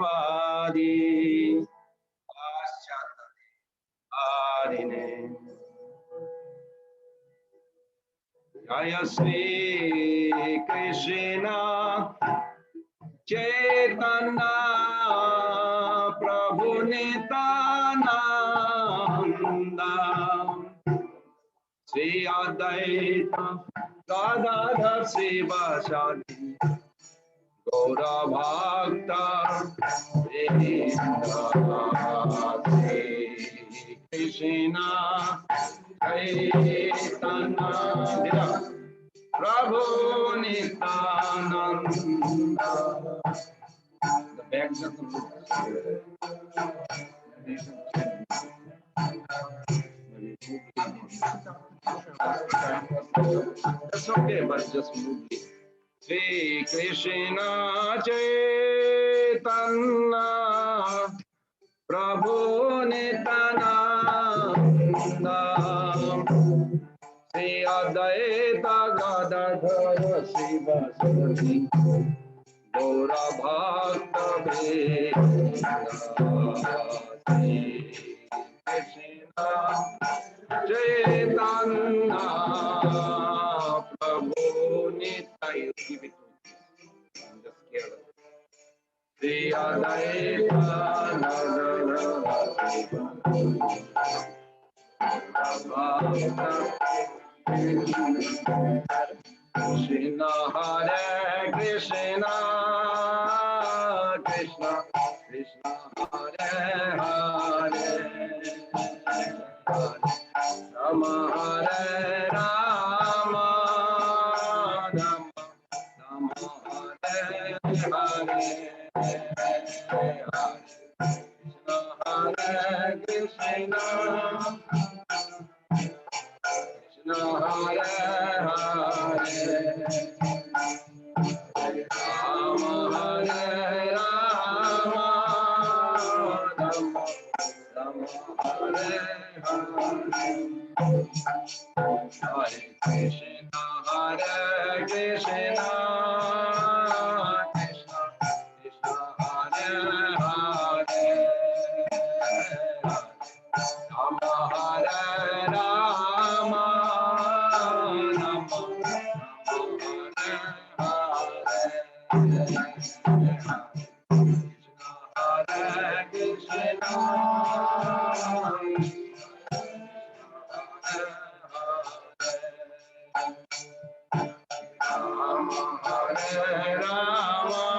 Vadi Arine Jaya Sri Krishna Chaitanya Prabhu Nityananda Sri Advaita Gadadhar Sivasadi Gaura Bhakta Vrinda Sri Krishna Chaitanya Prabhu Nityananda. The bags of the book. That's okay, but just move it. Sri Krishna Chaitanya Prabhu Nityananda Sri Advaita Gadadhara Sivasadi Gaura Bhakta Vrinda Sri Krishna Chaitanya Prabhu Nityananda. Give it to me. I'm just scared of it. Sri Advaita Krishna Hare Krishna Krishna Krishna Hare Hare Rama Hare Rama Rama Rama Hare Hare Hare Krishna Krishna Hare Hare Rama Hare Rama Rama Rama Hare Hare Hare Krishna Hare Krishna Krishna Krishna Hare Hare Rama Hare Rama Rama Hare Hare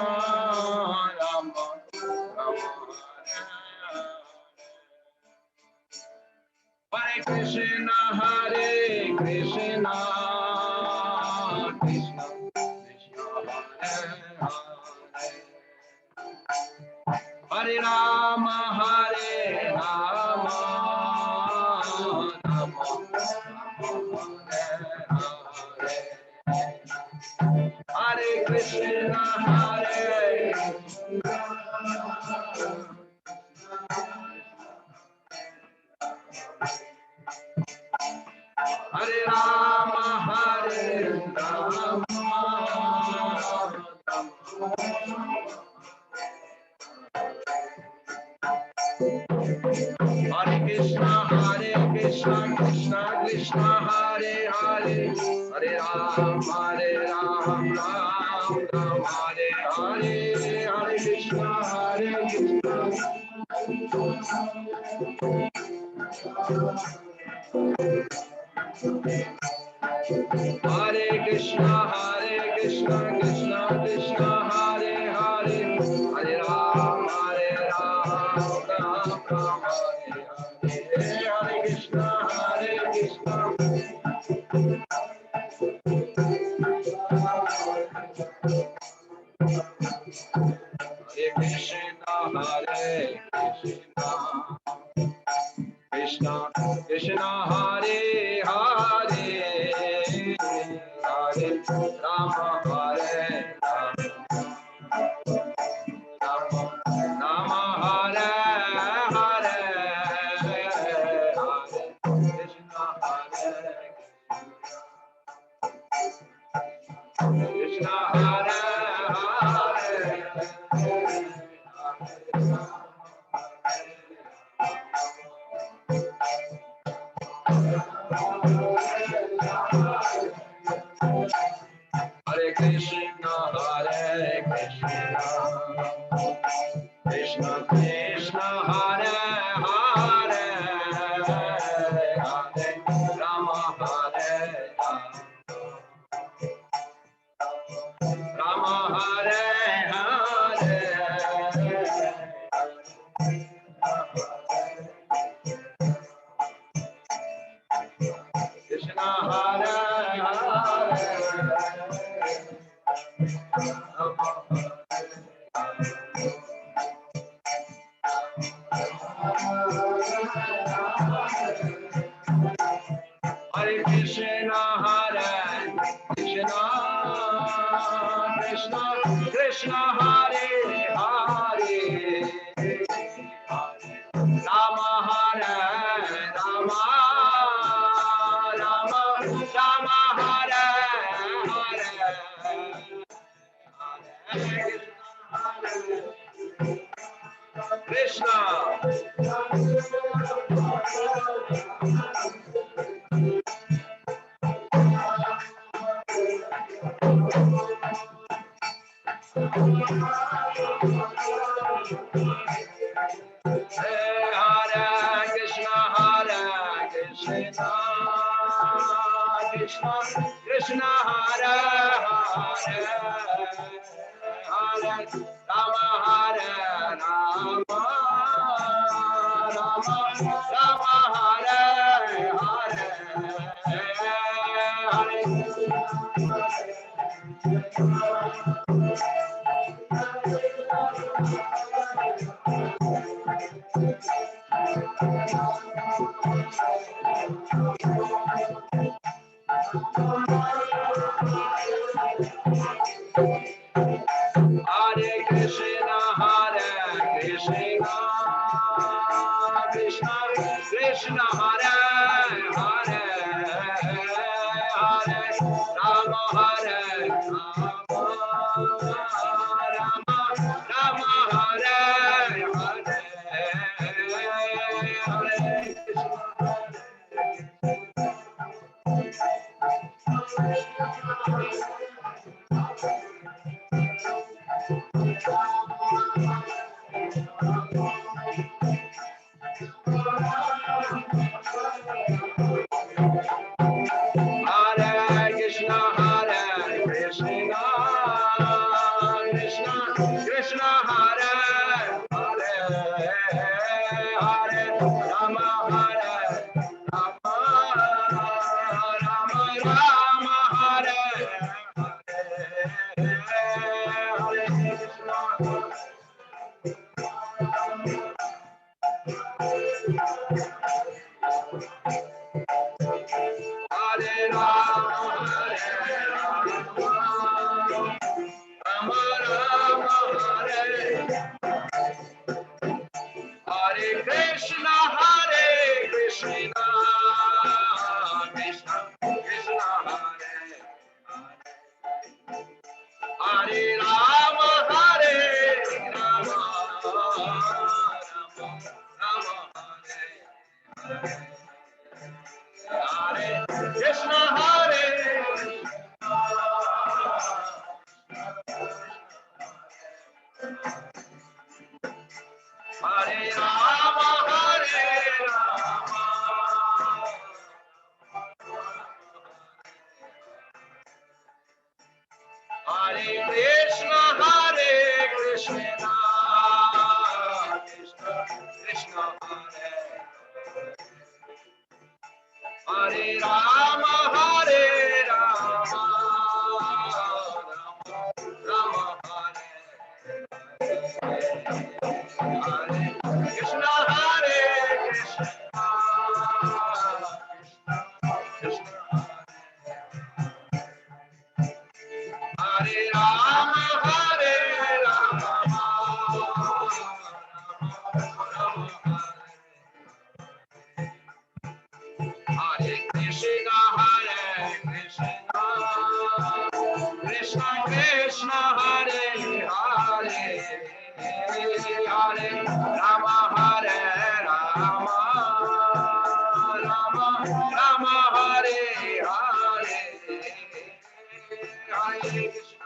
Krishna Hare Krishna Krishna Krishna Hare Rama Hare Rama Rama Hare Krishna Hare Hare Rama Hare Rama Hare Krishna Krishna Krishna Hare Hare Hare Rama Ram Ram Hare Hare Hare Krishna Krishna Hare Krishna Krishna Krishna Hare Hare Hare Ram Ram Ram Hare Hare Hare Krishna Krishna Hare Krishna Krishna Krishna Hare Hare Hare Rama Hare Rama Rama Hare Hare Hare Krishna Krishna Hare Hare Rama Hare Rama Hare Hare Krishna Hare Hare Krishna Krishna Krishna Krishna Hare Hare Rama Hare Rama Rama Rama Hare Hare Krishna Hare Krishna Krishna Krishna Hare Hare Hare Rama Hare Rama Rama Rama Hare Hare Hare Krishna Krishna Krishna Hare Hare Hare Rama Hare Rama Rama Rama Hare Hare Krishna Krishna Krishna Hare Hare Hare Rama Hare Rama Rama Rama Hare Hare Krishna Hare Rama Rama Rama Hare Hare Krishna Krishna Krishna Hare Hare Rama Rama Rama Hare Krishna Hare Rama Hare Krishna Krishna Krishna Hare Hare Rama Rama Rama Hare Hare Krishna Krishna Hare Rama Rama Hare Krishna Krishna Krishna Hare Hare Hare Rama Rama Rama Rama Hare Hare Hare Krishna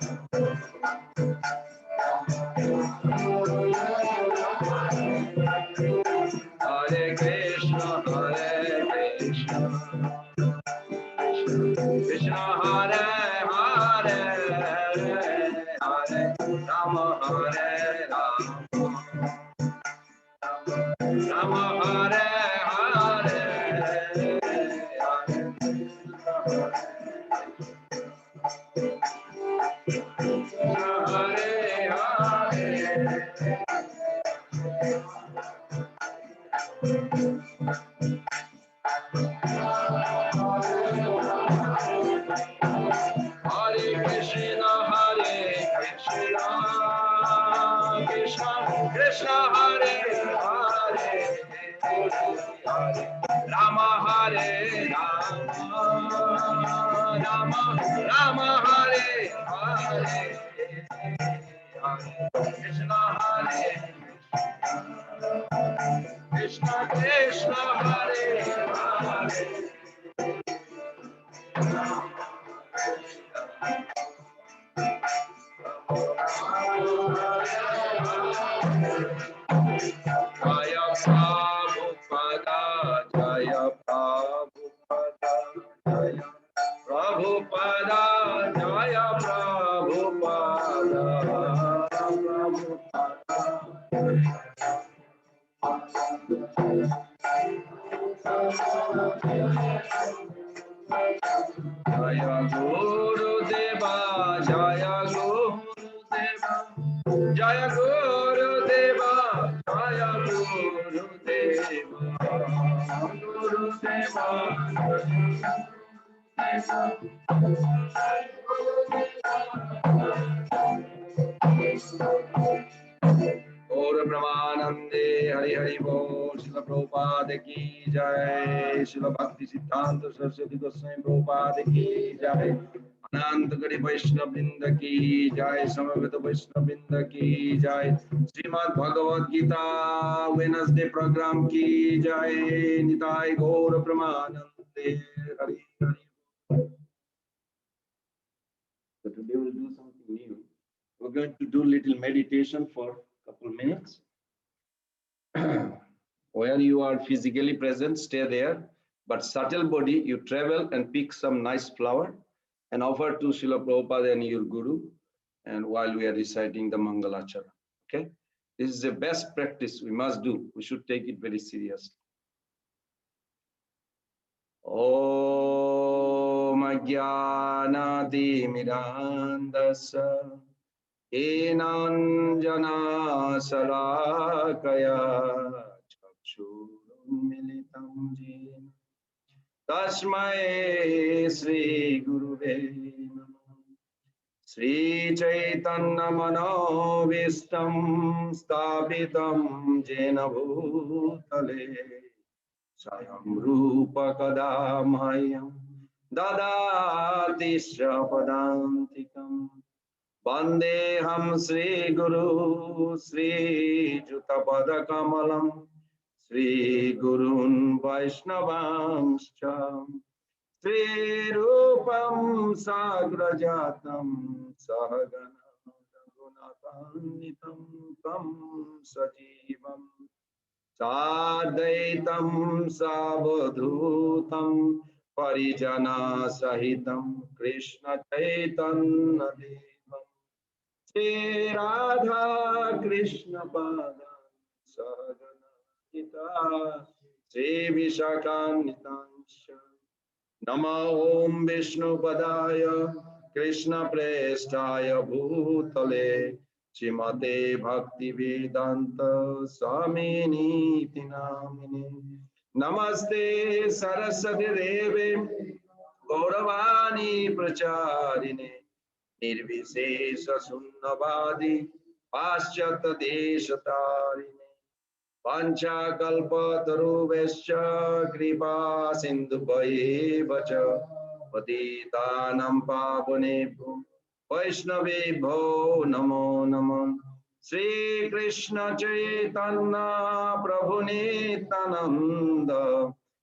Hare Krishna, Krishna Hare Hare, Hare Rama, Hare Rama, Rama Hare Hare, Hare Krishna, Krishna Krishna Hare Hare, Rama Hare Rama, Rama Rama Hare Hare, Krishna Hare Krishna, Krishna Hare Hare. Jaya Prabhupada, Jaya Prabhupada, Jaya Prabhupada, Jaya Prabhupada, Jaya Guru Deva, Jaya Guru Deva, Jaya Guru Deva, Jaya Guru Deva, Guru Deva. Gaura Brahmanande, Hari Hari Bol, Srila Prabhupada ki jai, Srila Bhakti Siddhanta Saraswati Goswami Prabhupada ki jai, Ananta Gari Vaishnava Vrinda ki jai, Samaveta Vaishnava Vrinda ki jai, Srimad Bhagavad Gita Wednesday program ki jai, Nitai Gaura Brahmanande, Hari Hari. So today we'll do something new. We're going to do little meditation for a couple minutes. Where you are physically present, stay there. But subtle body, you travel and pick some nice flower and offer to Srila Prabhupada and your Guru. And while we are reciting the Mangalachara, okay? This is the best practice we must do. We should take it very seriously. Om Jnanatimirandasya Enanjana Salakaya Chakshurunmilitam Jena Tasmai Sri Guruve Namaha. Sri Chaitanya Manovistam Sthapitam Jena Bhutale Swayam Rupa Kadamahyam Dadati Shapadantikam Vandeham Sri Guru Sri Jutapada Kamalam Sri Gurun Vaishnavanscha Sri Rupam Sagrajatam Sahagana Raghunatanitam Tam Sajivam Sadaitam Savadhutam Parijana Sahitam Krishna Chaitanya Devam Sri Radha Krishna Pada Sahagana Gita Sri Vishakanitancha Nama Om Vishnu Padaya Krishna Prestaya Bhutale Srimate Bhakti Vedanta Swamini Namine Namaste Saraswati Deve Gauravani Pracharine Nirvishesha Sunnavadi Paschata Deshatarine Pancha Kalpa Taruvescha Kripa Sindhubhaiva cha Patitanam Pavanebhyo Vaishnavebhyo Namo Namo Sri Krishna Chaitanya Prabhu Nityananda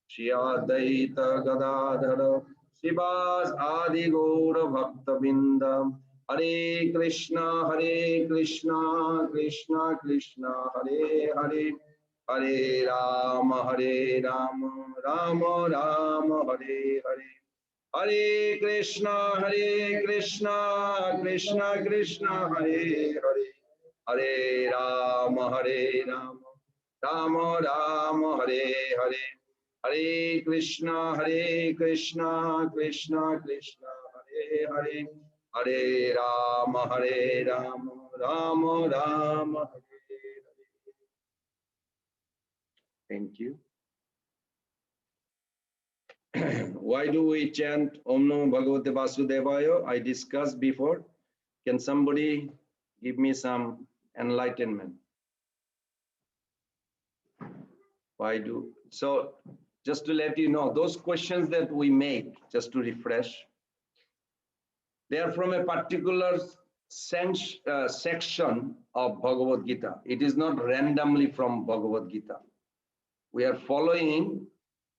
Shri Advaita Gadadhara Srivas Adi Gaura Bhakta Binda Hare Krishna, Krishna Krishna, Hare Hare, Hare Rama, Rama Rama, Hare Hare. Hare Krishna, Krishna Krishna, Hare Hare, Hare Rama, Rama Rama, Hare Hare. Hare Krishna, Krishna Krishna, Hare Hare, Hare Rama, Rama Rama, Hare Hare. Thank you. Why do we chant Om Namo Bhagavate Vasudevaya? I discussed before. Can somebody give me some enlightenment? Why do? So just to let you know, those questions that we make, just to refresh, they are from a particular section of Bhagavad Gita. It is not randomly from Bhagavad Gita. We are following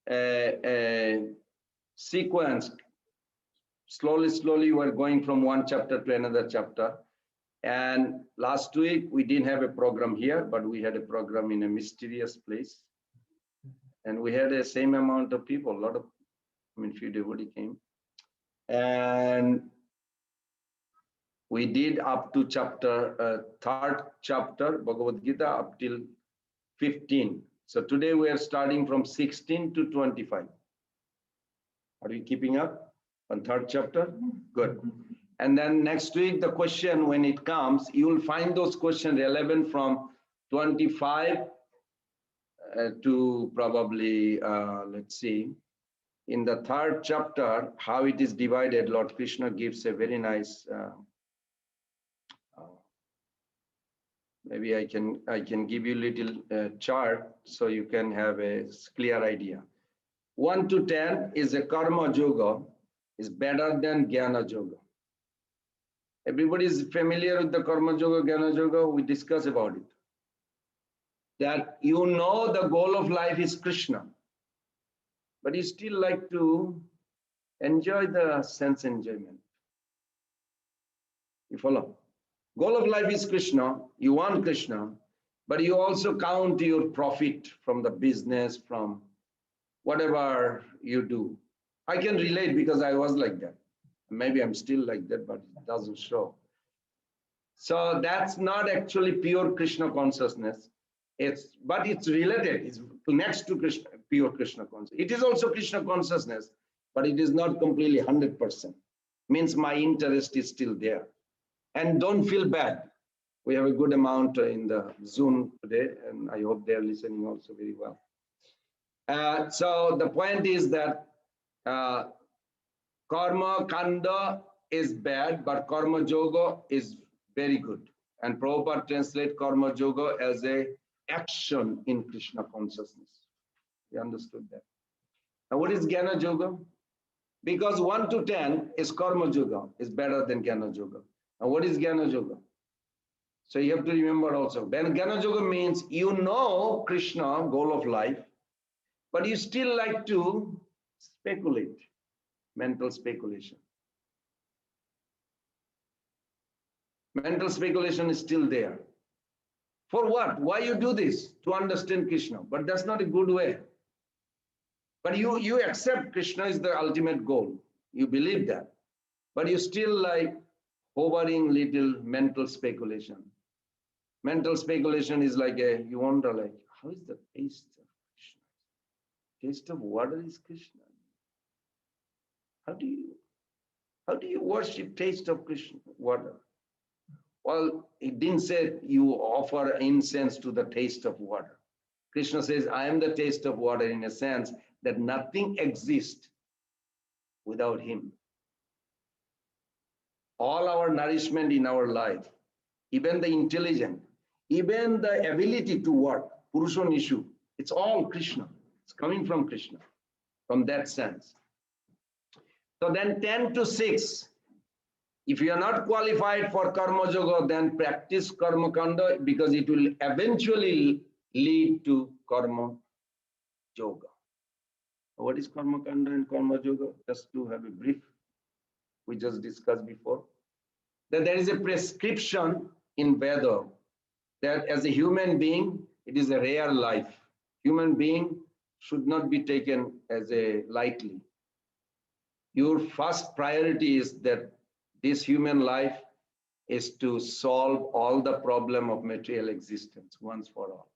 a sequence. Slowly, we're going from one chapter to another chapter. And last week, we didn't have a program here, but we had a program in a mysterious place. And we had the same amount of people, a lot of, few devotees came. And we did up to third chapter, Bhagavad Gita, up till 15. So today we are starting from 16 to 25. Are we keeping up on third chapter? Good. And then next week, the question, when it comes, you will find those questions relevant from 25 to probably, let's see, in the third chapter, how it is divided. Lord Krishna gives a very nice, maybe I can give you a little chart so you can have a clear idea. 1 to 10 is a karma yoga, is better than jnana yoga. Everybody is familiar with the karma yoga, jnana yoga. We discuss about it. That you know the goal of life is Krishna, but you still like to enjoy the sense enjoyment. You follow? Goal of life is Krishna. You want Krishna, but you also count your profit from the business, from whatever you do. I can relate because I was like that. Maybe I'm still like that, but it doesn't show. So that's not actually pure Krishna consciousness. But it's related. It's next to Krishna, pure Krishna consciousness. It is also Krishna consciousness, but it is not completely 100%. Means my interest is still there. And don't feel bad. We have a good amount in the Zoom today, and I hope they're listening also very well. So the point is that karma kanda is bad, but karma yoga is very good. And Prabhupada translate karma yoga as a action in Krishna consciousness. You understood that? Now what is jnana yoga? Because 1 to 10 is karma yoga, is better than jnana yoga. Now what is jnana yoga? So you have to remember also, jnana yoga means you know Krishna, goal of life, but you still like to speculate, mental speculation. Mental speculation is still there. For what? Why you do this? To understand Krishna. But that's not a good way. But you accept Krishna is the ultimate goal. You believe that. But you still like hovering little mental speculation. Mental speculation is like you wonder like, how is the taste of Krishna? Taste of water is Krishna. How do you worship taste of Krishna water? Well, it didn't say you offer incense to the taste of water. Krishna says, I am the taste of water, in a sense that nothing exists without him. All our nourishment in our life, even the intelligence, even the ability to work, Purusha Nishu, it's all Krishna. It's coming from Krishna, from that sense. So then 10 to 6, if you are not qualified for karma yoga, then practice karma kanda, because it will eventually lead to karma yoga. What is karma kanda and karma yoga? Just to have a brief, we just discussed before. that there is a prescription in Veda that as a human being, it is a rare life. Human being should not be taken as a lightly. Your first priority is that this human life is to solve all the problem of material existence once for all.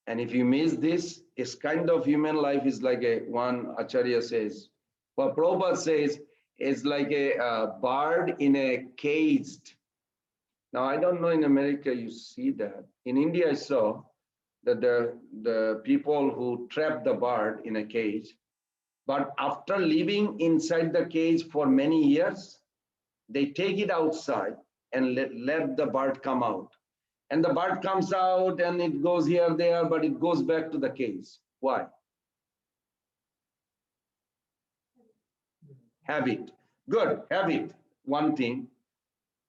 And if you miss this, this kind of human life is like a, one Acharya says, what Prabhupada says, is like a bird in a caged. Now, I don't know in America you see that. In India, I saw that the people who trap the bird in a cage, but after living inside the cage for many years, they take it outside and let the bird come out. And the bird comes out and it goes here, there, but it goes back to the cage. Why? Habit. Good, habit. One thing.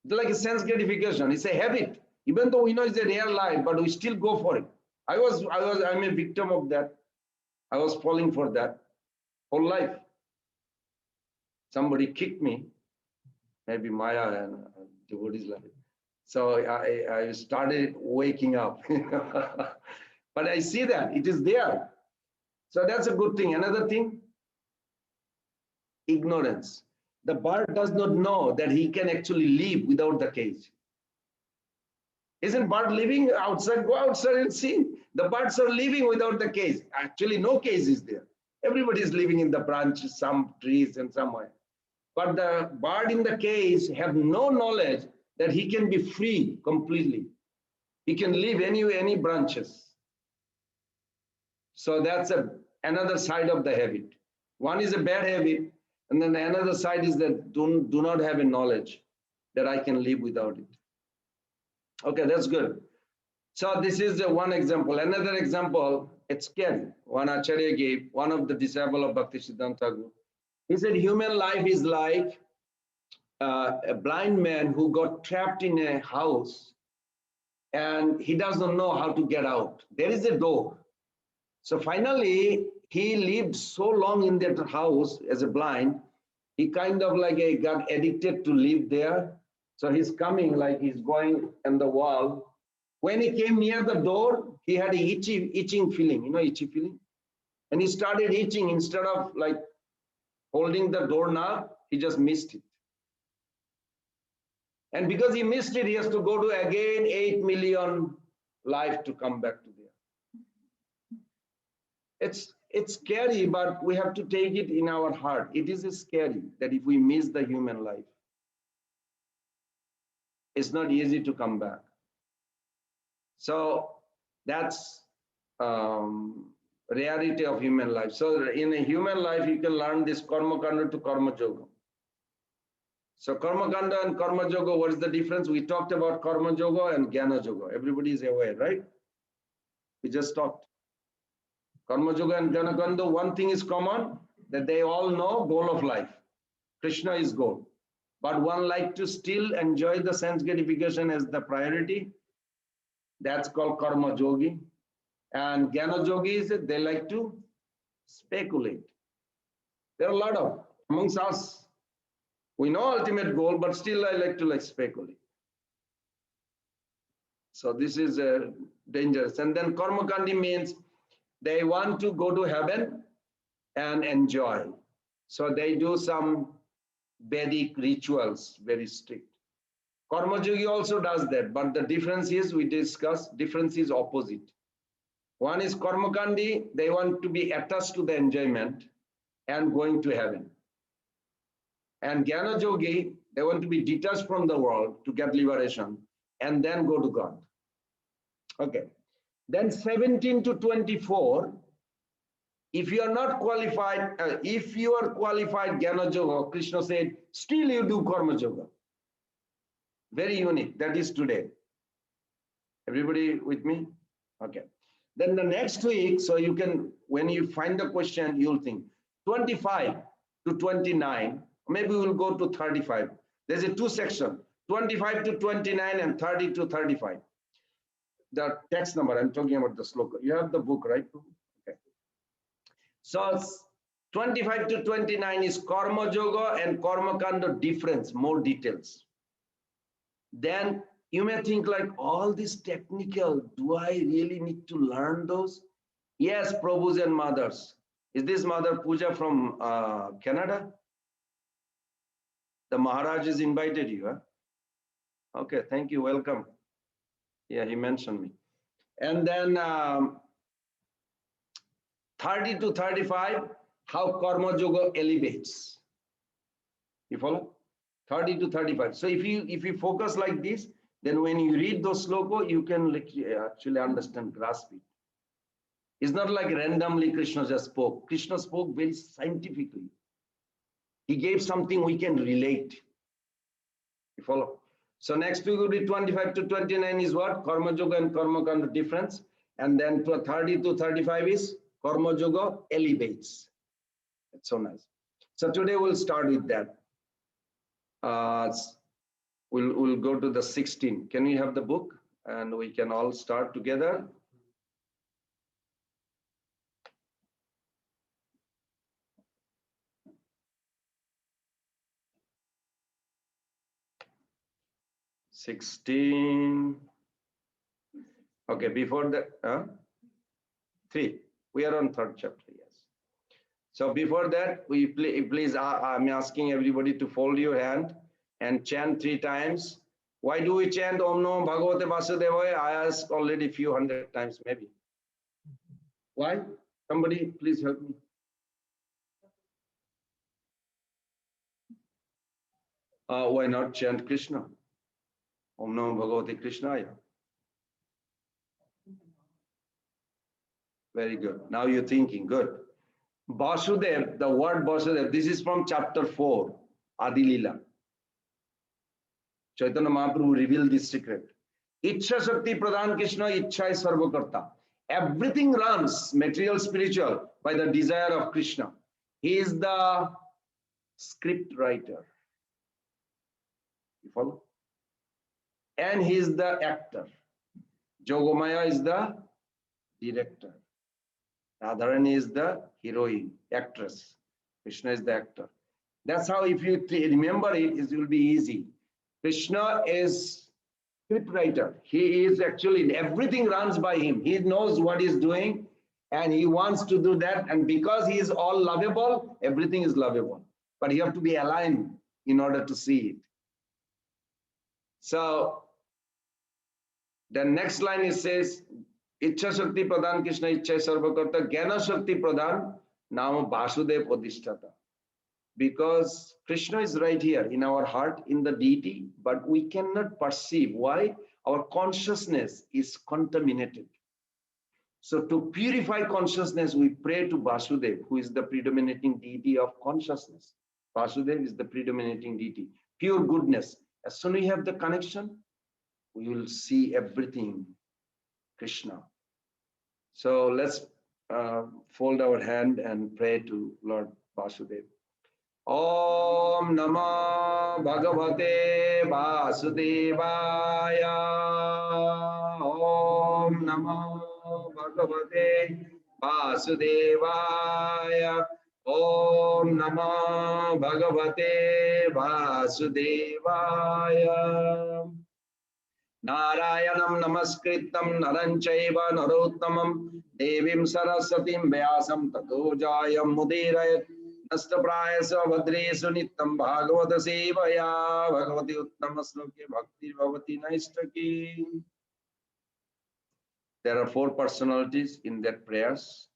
It's like a sense gratification. It's a habit. Even though we know it's a rare life, but we still go for it. I'm a victim of that. I was falling for that whole life. Somebody kicked me, maybe Maya and devotees like it. So I started waking up. But I see that it is there. So that's a good thing. Another thing, ignorance. The bird does not know that he can actually live without the cage. Isn't bird living outside? Go outside and see. The birds are living without the cage. Actually, no cage is there. Everybody is living in the branches, some trees and somewhere. But the bird in the cage have no knowledge that he can be free completely. He can live any branches. So that's another side of the habit. One is a bad habit, and then another side is that do not have a knowledge that I can live without it. Okay, that's good. So this is one example. Another example, it's scary. One Acharya gave, one of the disciples of Bhaktisiddhanta Thakur. He said human life is like a blind man who got trapped in a house and he doesn't know how to get out. There is a door. So finally, he lived so long in that house as a blind, he kind of like got addicted to live there. So he's coming, like he's going on the wall. When he came near the door, he had a itching feeling, you know, itchy feeling. And he started itching. Instead of like holding the doorknob, he just missed it. And because he missed it, he has to go to again 8 million life to come back to there. It's scary, but we have to take it in our heart. It is scary that if we miss the human life, it's not easy to come back. So that's reality of human life. So in a human life, you can learn this karma kanda to karma yoga. So karma kanda and karma yoga, what is the difference? We talked about karma yoga and jnana yoga. Everybody is aware, right? We just talked. Karma yoga and jnana kanda, one thing is common, that they all know goal of life. Krishna is goal. But one like to still enjoy the sense gratification as the priority. That's called karma yogi. And jnana yogis, they like to speculate. There are a lot of, amongst us, we know ultimate goal, but still I like to speculate. So this is dangerous. And then karma kandi means they want to go to heaven and enjoy. So they do some Vedic rituals, very strict. Karma yogi also does that, but the difference is, we discussed, difference is opposite. One is karma kandi, they want to be attached to the enjoyment and going to heaven. And jnana yogi, they want to be detached from the world to get liberation and then go to God. Okay. Then 17 to 24, if you are not qualified, if you are qualified jnana yoga, Krishna said, still you do karma yoga. Very unique. That is today. Everybody with me? Okay. Then the next week, so you can, when you find the question, you'll think 25 to 29, maybe we'll go to 35. There's a two section, 25 to 29 and 30 to 35. The text number, I'm talking about the sloka. You have the book, right? Okay. So 25 to 29 is karma yoga and karma kanda difference, more details. then you may think like all this technical, do I really need to learn those? Yes, Prabhus and mothers. Is this Mother Puja from Canada? The Maharaj has invited you, huh? Okay, thank you, welcome. Yeah, he mentioned me. And then 30 to 35, how Karma Yoga elevates. You follow? 30 to 35. So if you focus like this, then when you read those sloka, you can actually understand, grasp it. It's not like randomly Krishna just spoke. Krishna spoke very scientifically. He gave something we can relate. You follow? So next week will be 25 to 29 is what? Karma Yoga and Karma Kanda difference. And then 30 to 35 is Karma Yoga elevates. It's so nice. So today we'll start with that. We'll go to the 16. Can we have the book? And we can all start together. $16. Okay, before that, 3. We are on 3rd chapter, yes. So before that, please, I'm asking everybody to fold your hand and chant 3 times. Why do we chant Om Namo Bhagavate Vasudevaya? I asked already few hundred times, maybe. Why? Somebody, please help me. Why not chant Krishna? Om Namo Bhagavate Krishnaya. Very good. Now you're thinking, good. Vasudev, the word Vasudev, this is from chapter 4, Adi Lila. Chaitanya Mahaprabhu revealed this secret. Ichha Shakti Pradhan Krishna, Ichha is Sarvakarta. Everything runs, material, spiritual, by the desire of Krishna. He is the script writer. You follow? And he is the actor. Jogomaya is the director. Radharani is the heroine, actress. Krishna is the actor. That's how, if you remember it, it will be easy. Krishna is script writer. He is actually, everything runs by him. He knows what he's doing and he wants to do that. And because he is all lovable, everything is lovable. But you have to be aligned in order to see it. So the next line it says, Ichha Shakti Pradhan Krishna Ichha Sarvakarta Jnana Shakti Pradhan Nama Vasudev Odhishtata. Because Krishna is right here in our heart, in the deity, but we cannot perceive. Why? Our consciousness is contaminated. So to purify consciousness, we pray to Vasudev, who is the predominating deity of consciousness. Vasudev is the predominating deity, pure goodness. As soon as we have the connection, we will see everything Krishna. So let's fold our hand and pray to Lord Vasudev. Om Namah Bhagavate Vasudevaya. Om Namah Bhagavate Vasudevaya. Om Namah Bhagavate Vasudevaya. Narayanam Namaskritam Naranchaiva Narottamam Devim Sarasatim Vyasam Tato Jayam Mudirayat Nastaprayasa Vadresu Nittam Bhagavata Sevaya Bhagavati Uttama-sloke Bhakti Bhavati Naistaki. There are 4 personalities in that prayers.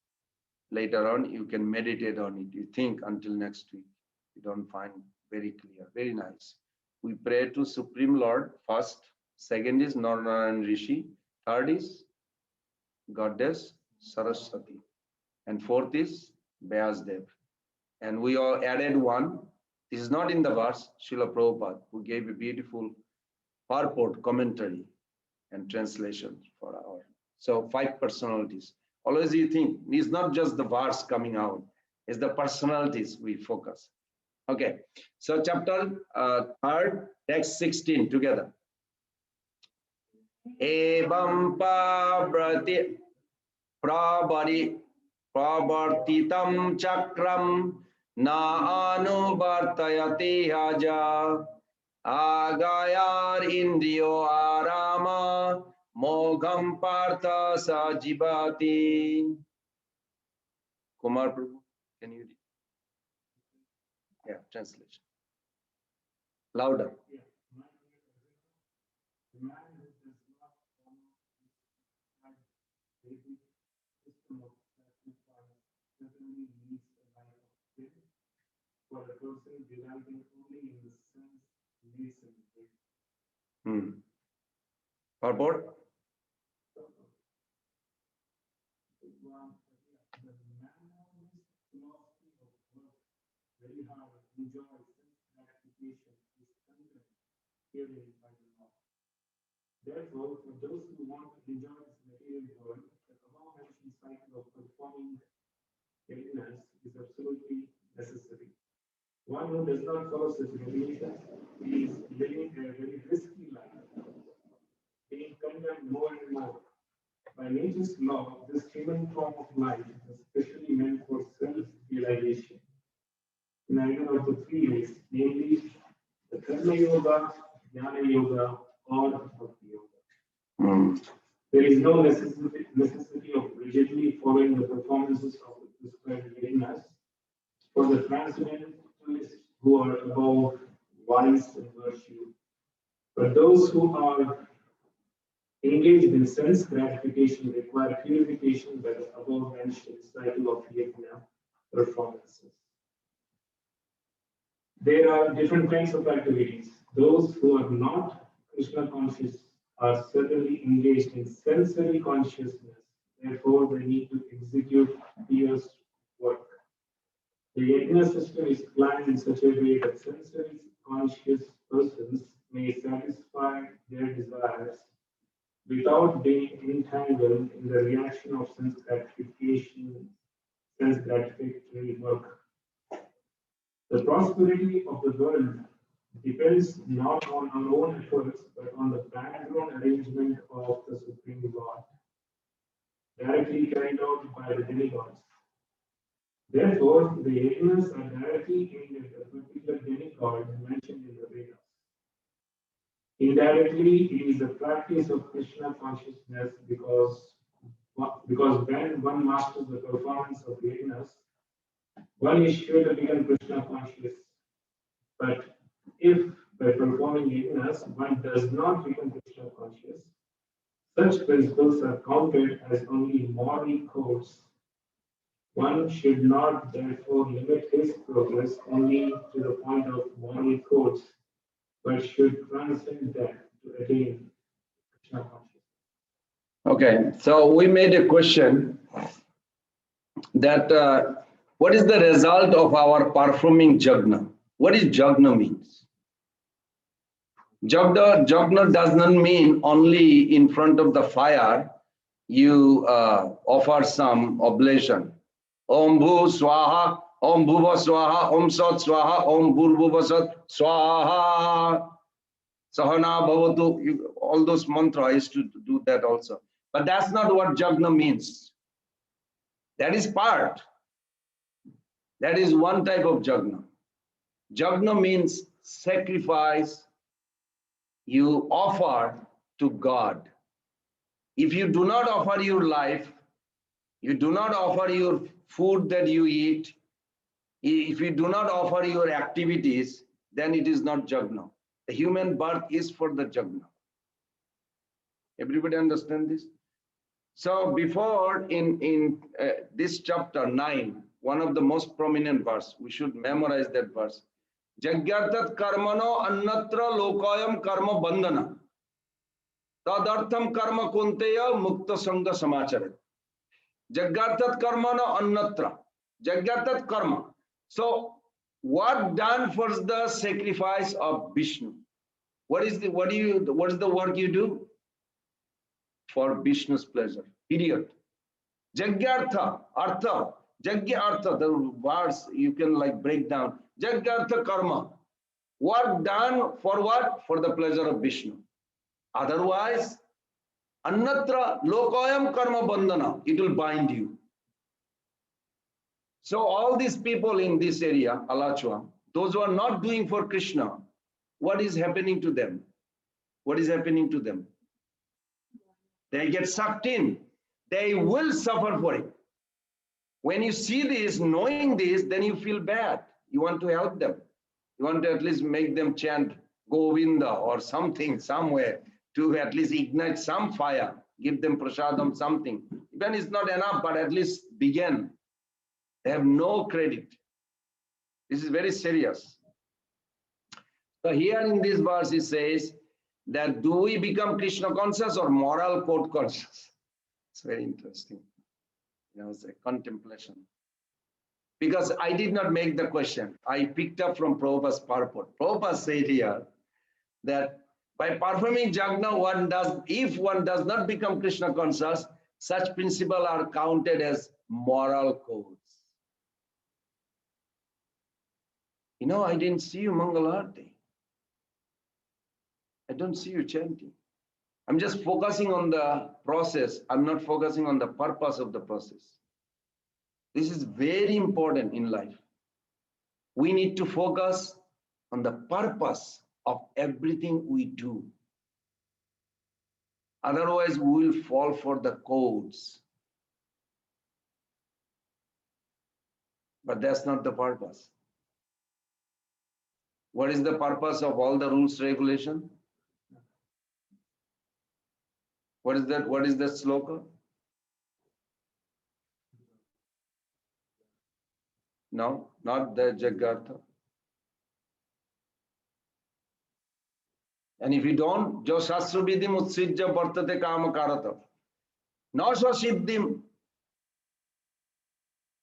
Later on, you can meditate on it. You think until next week. You don't find very clear. Very nice. We pray to Supreme Lord first. Second is Narayan Rishi. Third is Goddess Saraswati. And 4th is Vyasdev. And we all added one. This is not in the verse. Srila Prabhupada, who gave a beautiful purport, commentary, and translation for our. So 5 personalities. Always you think, it's not just the verse coming out. It's the personalities we focus. Okay. So chapter 3rd, text 16 together. Evam pravartitam chakram na anuvartayate haja Agayar Indriyo Arama Mogam Partha Sajibati. Kumar Prabhu, can you read? Yeah, translation. Louder. Purport? Therefore, for those who want to enjoy this material world, the above-mentioned cycle of performing greatness is absolutely necessary. One who does not follow such regulations is living a very risky life, being condemned more and more. By nature's law, this human form of life is specially meant for self-realization in either of the three ways, namely the Karma Yoga, Jnana Yoga, or Bhakti Yoga. There is no necessity of rigidly following the performances of the prescribed greatness for the transcendentalists who are above vice and virtue. But those who are engaged in sense gratification require purification by the above mentioned cycle of yajna performances. There are different kinds of activities. Those who are not Krishna conscious are certainly engaged in sensory consciousness. Therefore, they need to execute pious work. The yajna system is planned in such a way that sensory conscious persons may satisfy their desires without being entangled in the reaction of sense gratificatory work. The prosperity of the world depends not on our own efforts, but on the background arrangement of the Supreme God, directly carried out by the demigods. Therefore, the yajnas are directly aimed at a particular demigod mentioned in the Vedas. Indirectly, it is the practice of Krishna consciousness because when one masters the performance of yajnas, one is sure to become Krishna conscious. But if by performing yajnas one does not become Krishna conscious, such principles are counted as only moral codes. One should not therefore limit his progress only to the point of moral codes, but should transcend them to attain Krishna consciousness. Okay, so we made a question that what is the result of our performing jagna? What is jagna means? Jagna does not mean only in front of the fire you offer some oblation. Om Bhu Swaha, Om Bhuva Swaha, Om Sat Swaha, Om Bhurбhuva Sat Swaha, Sahana Bhavatu. All those mantras, I used to do that also. But that's not what jagna means. That is part. That is one type of jagna. Jagna means sacrifice you offer to God. If you do not offer your life, you do not offer your food that you eat, if you do not offer your activities, then it is not jagna. The human birth is for the jagna. Everybody understand this? So before in this chapter 9, one of the most prominent verse, we should memorize that verse. Jagyartat karmano annatra lokayam karma bandhana. Tadartham karma kunteya mukta sangha samacharet. Jagyartat karmano annatra. Jagyartat karma. So what done for the sacrifice of Vishnu? What is the work you do? For Vishnu's pleasure. Period. Jagyartha, artha, jagya artha, the words you can like break down. Jagyartha karma. Work done for what? For the pleasure of Vishnu. Otherwise, annatra lokayam karma bandhana. It will bind you. So all these people in this area, Alachua, those who are not doing for Krishna, what is happening to them? What is happening to them? They get sucked in. They will suffer for it. When you see this, knowing this, then you feel bad. You want to help them. You want to at least make them chant Govinda or something, somewhere, to at least ignite some fire. Give them prasadam, something. Even it's not enough, but at least begin. They have no credit. This is very serious. So here in this verse, it says that do we become Krishna conscious or moral code conscious? It's very interesting. You know, it's a contemplation. Because I did not make the question. I picked up from Prabhupada's purport. Prabhupada said here that by performing jhana, if one does not become Krishna conscious, such principles are counted as moral codes. You know, I didn't see you Mangalarti. I don't see you chanting. I'm just focusing on the process. I'm not focusing on the purpose of the process. This is very important in life. We need to focus on the purpose of everything we do. Otherwise, we will fall for the codes. But that's not the purpose. What is the purpose of all the rules, regulation? What is that? What is that sloka? No, not the Jagartha. And if you don't, jo shastra vidim utsijja vartate kama karata. No so siddhim.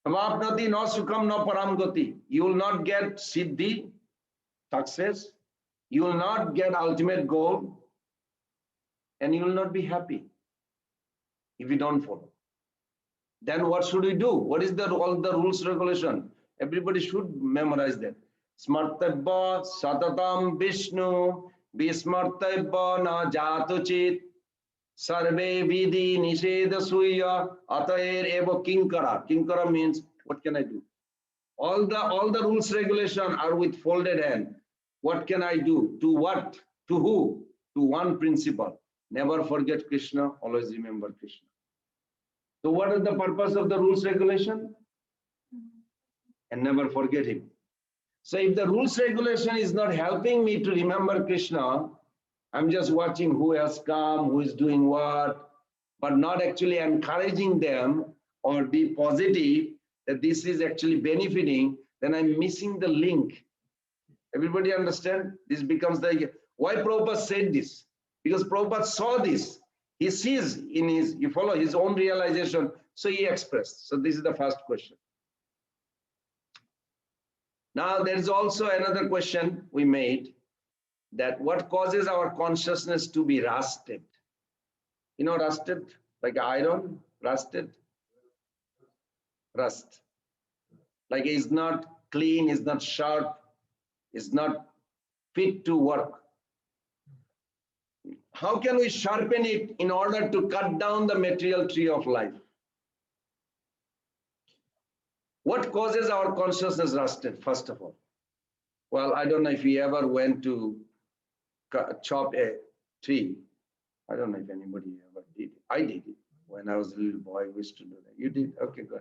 Avapnati no sukham no paramgati. You will not get siddhi, success. You will not get ultimate goal. And you will not be happy if you don't follow. Then what should we do? What is all the rules, regulation? Everybody should memorize that. Smartabha satatam Vishnu vismartabha na jatuchit sarve vidhi nisheda suya atair evo kinkara. Kinkara means what can I do? All the rules, regulation are with folded hand. What can I do? To what? To who? To one principle. Never forget Krishna, always remember Krishna. So what is the purpose of the rules, regulation? And never forget him. So if the rules, regulation is not helping me to remember Krishna, I'm just watching who has come, who is doing what, but not actually encouraging them or be positive that this is actually benefiting, then I'm missing the link. Everybody understand? This becomes the, why Prabhupada said this? Because Prabhupada saw this. He sees in his, you follow his own realization, so he expressed. So this is the first question. Now there is also another question we made, that what causes our consciousness to be rusted? You know, rusted, like iron, rusted? Rust. Like it's not clean, it's not sharp, it's not fit to work. How can we sharpen it in order to cut down the material tree of life? What causes our consciousness rusted, first of all? Well, I don't know if you ever went to chop a tree. I don't know if anybody ever did it. I did it when I was a little boy. We used to do that. You did? Okay, good.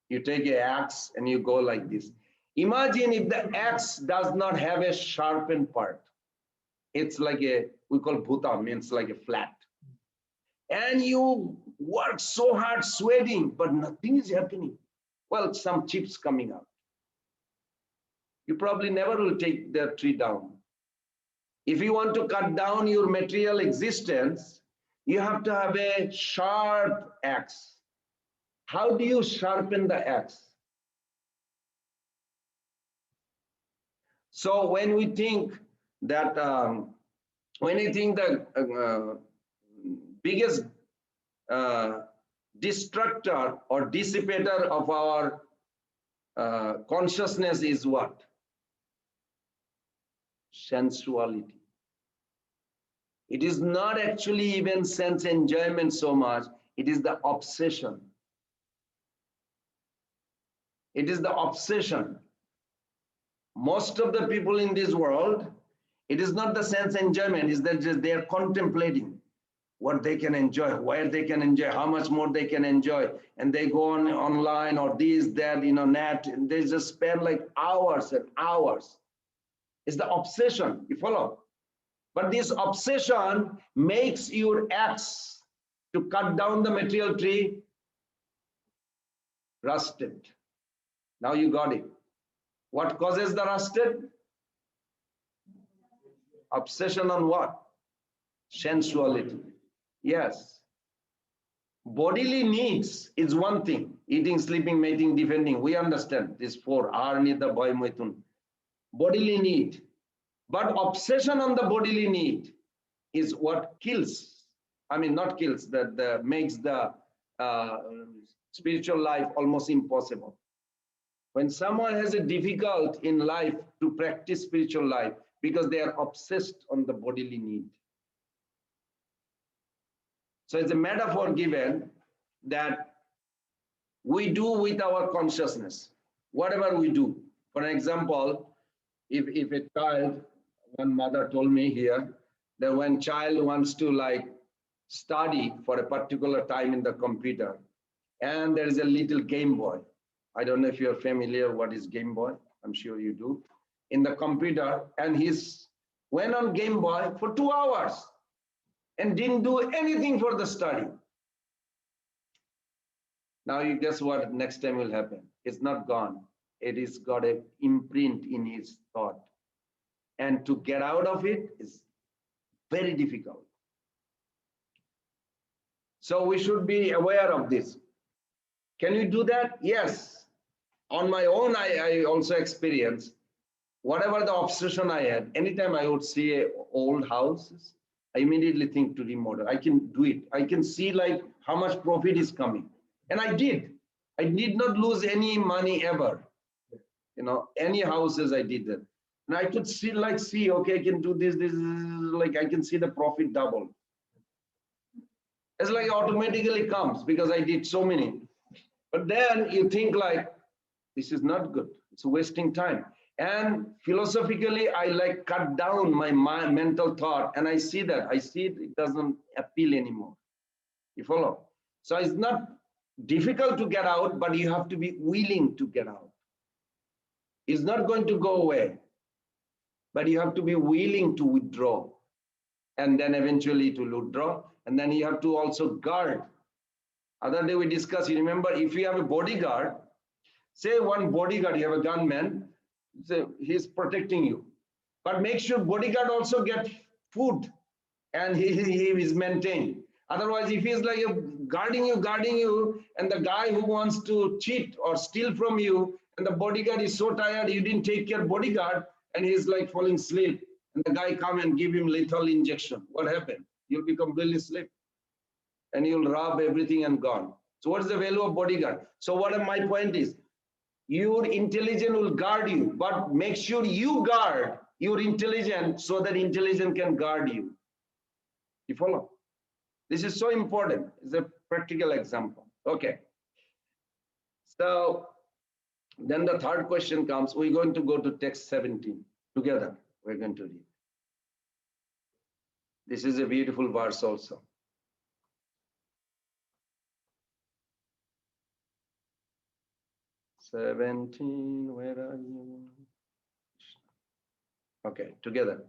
You take an axe and you go like this. Imagine if the axe does not have a sharpened part. It's like a, we call bhuta, means like a flat. And you work so hard, sweating, but nothing is happening. Well, some chips coming out. You probably never will take the tree down. If you want to cut down your material existence, you have to have a sharp axe. How do you sharpen the axe? So when we think that, the biggest destructor or dissipator of our consciousness is what? Sensuality. It is not actually even sense enjoyment so much, it is the obsession. It is the obsession. Most of the people in this world, It is not the sense enjoyment, is that just they are contemplating what they can enjoy, where they can enjoy, how much more they can enjoy. And they go on online or this, that, net, and they just spend like hours and hours. It's the obsession, you follow? But this obsession makes your axe to cut down the material tree rusted. Now you got it. What causes the rusted? Obsession on what? Sensuality. Yes. Bodily needs is one thing. Eating, sleeping, mating, defending. We understand this four. Arnita, Bhai, Maitun. Bodily need. But obsession on the bodily need is what kills. I mean, not kills, that makes the spiritual life almost impossible. When someone has a difficult in life to practice spiritual life because they are obsessed on the bodily need. So it's a metaphor given that we do with our consciousness, whatever we do. For example, if a child, one mother told me here, that when child wants to like study for a particular time in the computer, and there is a little Game Boy. I don't know if you're familiar what is Game Boy. I'm sure you do. In the computer, and he's went on Game Boy for 2 hours and didn't do anything for the study. Now you guess what next time will happen? It's not gone. It is got an imprint in his thought. And to get out of it is very difficult. So we should be aware of this. Can you do that? Yes. On my own, I also experienced whatever the obsession I had. Anytime I would see old houses, I immediately think to remodel. I can do it. I can see like how much profit is coming. And I did. I did not lose any money ever. Any houses I did that. And I could see, okay, I can do this, like I can see the profit double. It's like automatically comes because I did so many. But then you think like, this is not good. It's wasting time. And philosophically, I like cut down my mental thought, and I see that. I see it doesn't appeal anymore. You follow? So it's not difficult to get out, but you have to be willing to get out. It's not going to go away, but you have to be willing to withdraw, and then eventually to withdraw, and then you have to also guard. Other day we discussed, you remember, if you have a bodyguard, say one bodyguard, you have a gunman, so he's protecting you. But make sure bodyguard also get food and he is maintained. Otherwise, if he's like guarding you, and the guy who wants to cheat or steal from you, and the bodyguard is so tired, you didn't take care of bodyguard, and he's like falling asleep, and the guy come and give him lethal injection. What happened? You'll be completely asleep, and you'll rob everything and gone. So what is the value of bodyguard? So what my point is, your intelligence will guard you, but make sure you guard your intelligence so that intelligence can guard you. You follow? This is so important. It's a practical example. Okay. So then the third question comes. We're going to go to text 17 together. We're going to read. This is a beautiful verse also. Where are you? Okay, together.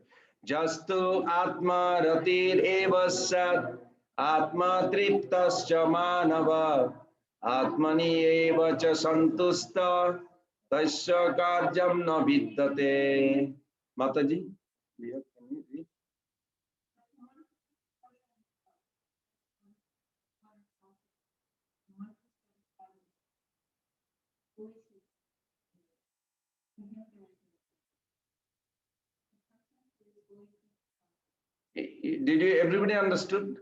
Jastu atma ratir eva sat atma triptascha manava atmani eva cha santusta tasya karjam na vidyate. Mataji, can you read? Did you everybody understood?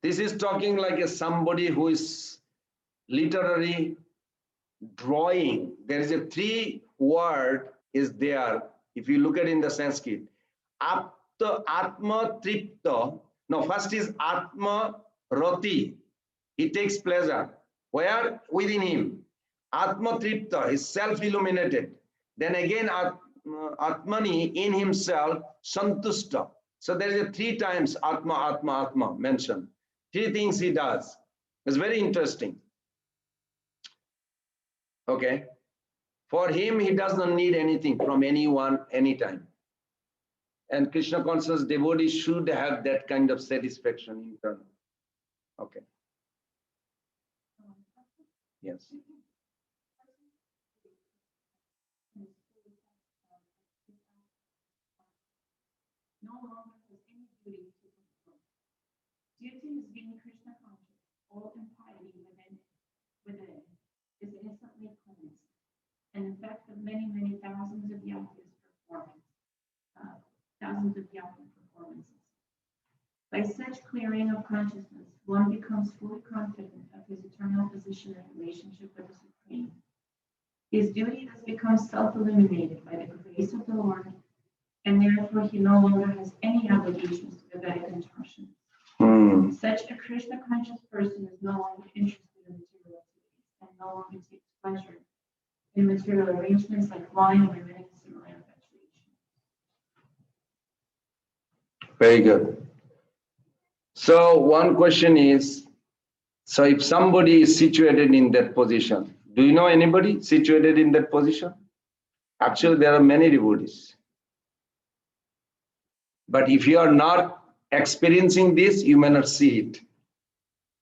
This is talking like a somebody who is literary drawing. There is a 3 word is there. If you look at in the Sanskrit, atma tripta. No, first is atma rati. He takes pleasure. Where? Within him. Atma tripta is self-illuminated. Then again, Atmani, in himself, santusta. So there is a 3 times Atma, Atma, Atma mentioned. 3 things he does. It's very interesting. Okay. For him, he does not need anything from anyone, anytime. And Krishna conscious devotees should have that kind of satisfaction internal. Okay. Yes. No longer has any duty to perform. Duty is being Krishna conscious, all impiety within is instantly cleansed, an effect of many, many thousands of yagas performances. By such clearing of consciousness, one becomes fully confident of his eternal position and relationship with the Supreme. His duty thus becomes self-eliminated by the grace of the Lord, and therefore he no longer has any obligations to the Vedic instructions. Such a Krishna conscious person is no longer interested in material activities and no longer takes pleasure in material arrangements like wine, women, and similar infatuation. Very good. So one question is, so if somebody is situated in that position, do you know anybody situated in that position? Actually, there are many devotees. But if you are not experiencing this, you may not see it.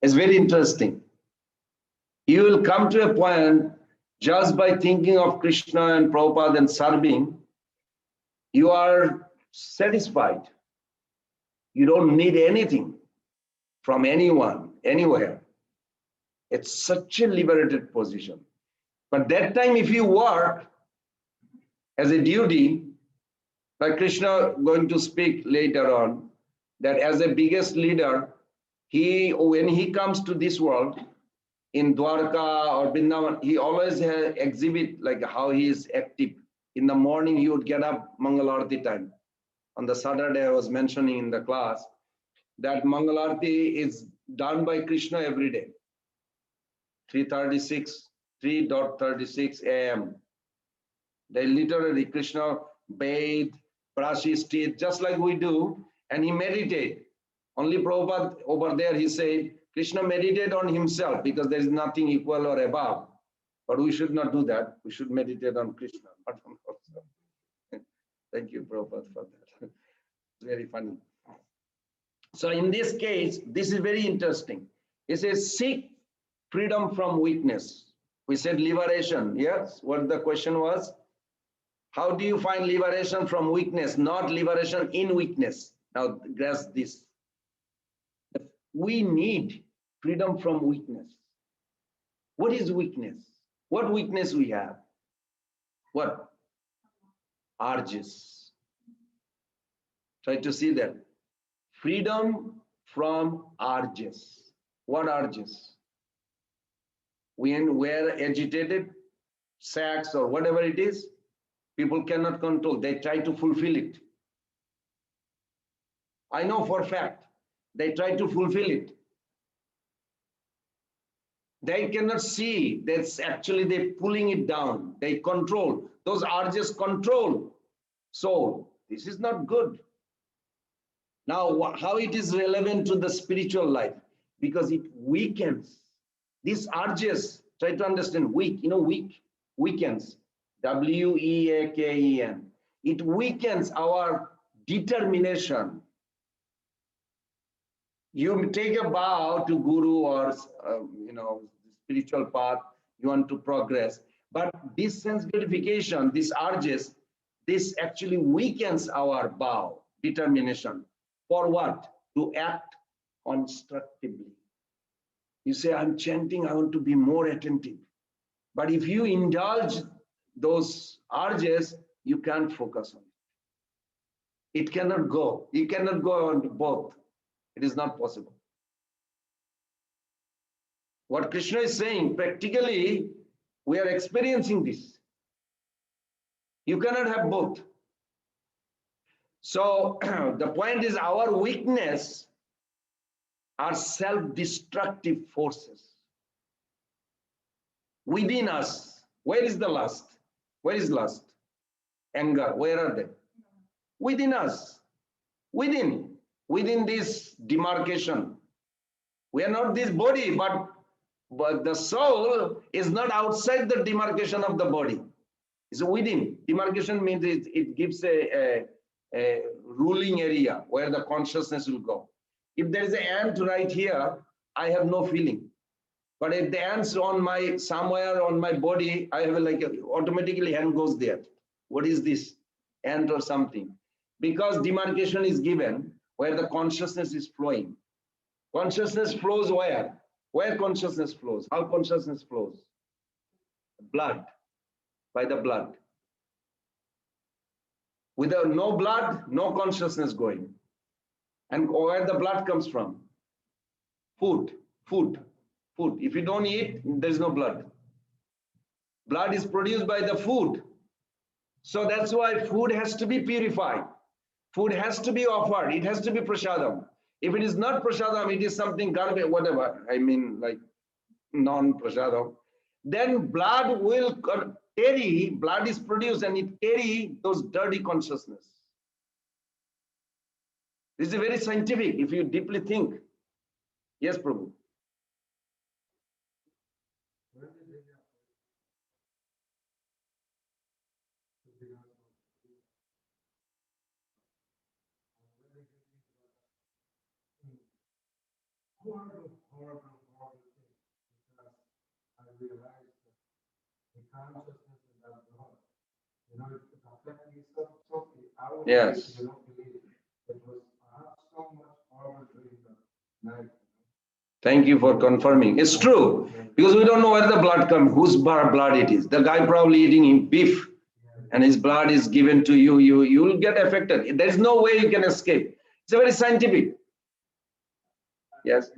It's very interesting. You will come to a point just by thinking of Krishna and Prabhupada and serving, you are satisfied. You don't need anything from anyone, anywhere. It's such a liberated position. But that time, if you work as a duty, like Krishna going to speak later on, that as a biggest leader, when he comes to this world, in Dwarka or Vrindavan, he always exhibit like how he is active. In the morning, he would get up Mangalarti time. On the Saturday, I was mentioning in the class that Mangalarti is done by Krishna every day. 3:36 a.m. They literally, Krishna bathe, brush his teeth, just like we do, and he meditate. Only Prabhupada over there, he said, Krishna meditate on himself because there is nothing equal or above. But we should not do that. We should meditate on Krishna, not on ourselves. Thank you, Prabhupada, for that. Very funny. So in this case, this is very interesting. It says, seek freedom from weakness. We said liberation. Yes, what the question was? How do you find liberation from weakness, not liberation in weakness? Now, grasp this. We need freedom from weakness. What is weakness? What weakness we have? What? Urges. Try to see that. Freedom from urges. What urges? When we're agitated, sex or whatever it is, people cannot control. They try to fulfill it. I know for a fact, they try to fulfill it. They cannot see that's actually they're pulling it down. They control. Those urges control soul. This is not good. Now, how it is relevant to the spiritual life? Because it weakens. These urges, try to understand, weakens. W-E-A-K-E-N. It weakens our determination. You take a vow to Guru or, spiritual path, you want to progress. But this sense gratification, these urges, this actually weakens our vow, determination. For what? To act constructively. You say, I'm chanting, I want to be more attentive. But if you indulge those urges, you can't focus on it. It cannot go. You cannot go on both. It is not possible. What Krishna is saying, practically, we are experiencing this. You cannot have both. So the point is our weakness are self-destructive forces within us. Where is the lust? Where is lust? anger, where are they? Within us, within this demarcation. We are not this body, but the soul is not outside the demarcation of the body. It's within. Demarcation means it gives a ruling area where the consciousness will go. If there is an ant right here, I have no feeling. But if the ant's on my somewhere on my body, I have like automatically hand goes there. What is this? Ant or something? Because demarcation is given where the consciousness is flowing. Consciousness flows where? Where consciousness flows? How consciousness flows? Blood. By the blood. Without no blood, no consciousness going. And where the blood comes from? Food. If you don't eat, there is no blood. Blood is produced by the food. So that's why food has to be purified. Food has to be offered. It has to be prasadam. If it is not prasadam, it is something garbage, whatever. I mean, like non-prasadam. Then blood will carry, blood is produced and it carry those dirty consciousness. This is very scientific if you deeply think. Yes, Prabhu. Horrible thing, because I realized that the consciousness is that God. You know, it affected me so I Yes. you don't believe it. It was so much horrible during the night. Thank you for confirming. It's true because we don't know where the blood comes, whose blood it is. The guy probably eating beef, and his blood is given to you. You will get affected. There is no way you can escape. It's a very scientific. Yes.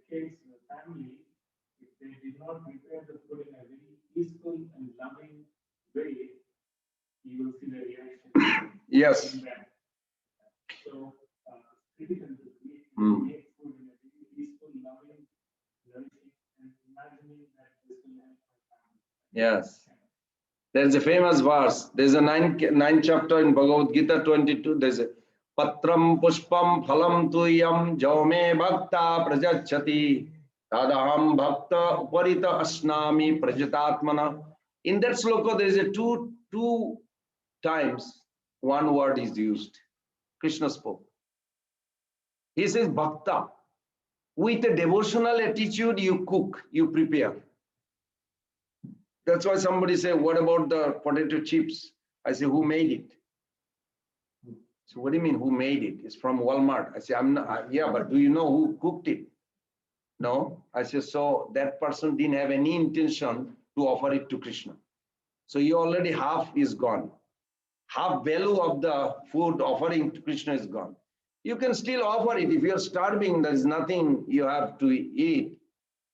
Kids, the family, if they did not prepare the food in a very peaceful and loving way, you will see the reaction. Yes. So, it's critical to make food in a very peaceful, loving, nourishing, and imagining that this will help my family. Yes. There's a famous verse. There's a ninth chapter in Bhagavad Gita 22. There's a Patram Pushpam Phalam Tuyam Jaume Bhakta Prajachati Tadaham Bhakta Uparita Asnami Prajatatmana. In that sloka, there is a two times one word is used. Krishna spoke. He says Bhakta. With a devotional attitude, you cook, you prepare. That's why somebody say, what about the potato chips? I say, who made it? So what do you mean, who made it? It's from Walmart. I say, I'm not, yeah, but do you know who cooked it? No. I say, so that person didn't have any intention to offer it to Krishna. So you already half is gone. Half value of the food offering to Krishna is gone. You can still offer it. If you're starving, there's nothing you have to eat.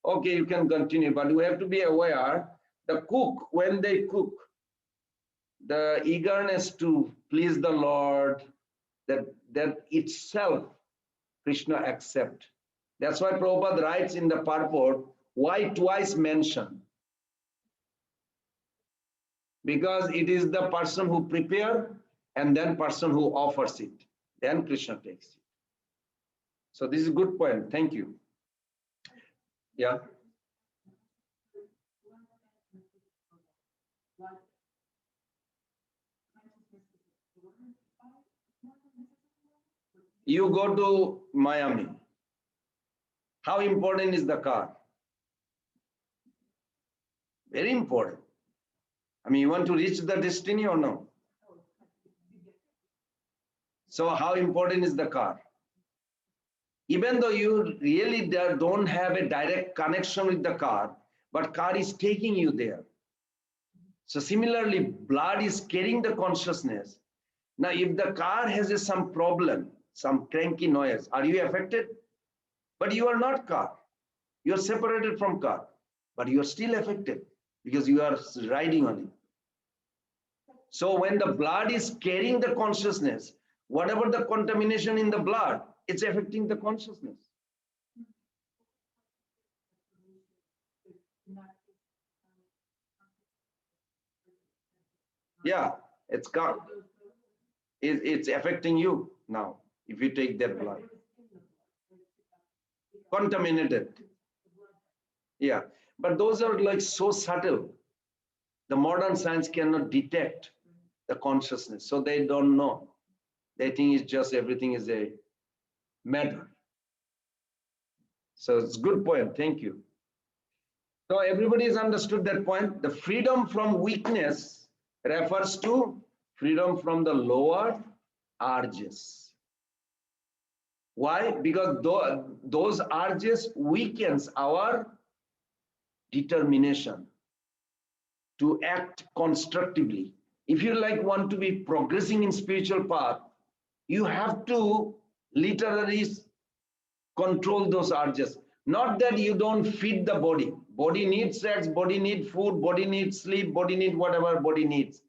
Okay, you can continue, but we have to be aware, the cook, when they cook, the eagerness to please the Lord, that itself Krishna accept. That's why Prabhupada writes in the purport, why twice mention? Because it is the person who prepare and then person who offers it. Then Krishna takes it. So this is a good point. Thank you. Yeah. You go to Miami. How important is the car? Very important. I mean, you want to reach the destiny or no? So how important is the car? Even though you really don't have a direct connection with the car, but car is taking you there. So similarly, blood is carrying the consciousness. Now, if the car has some problem, some cranky noise, are you affected? But you are not car. You are separated from car, but you are still affected because you are riding on it. So when the blood is carrying the consciousness, whatever the contamination in the blood, it's affecting the consciousness. Yeah, it's gone. It's affecting you now if you take that blood. Contaminated. Yeah, but those are like so subtle. The modern science cannot detect the consciousness, so they don't know. They think it's just everything is a matter. So it's a good point. Thank you. So everybody has understood that point. The freedom from weakness refers to freedom from the lower urges. Why? Because those urges weakens our determination to act constructively. If you want to be progressing in spiritual path, you have to literally control those urges. Not that you don't feed the body. Body needs sex, body needs food, body needs sleep, body needs whatever body needs.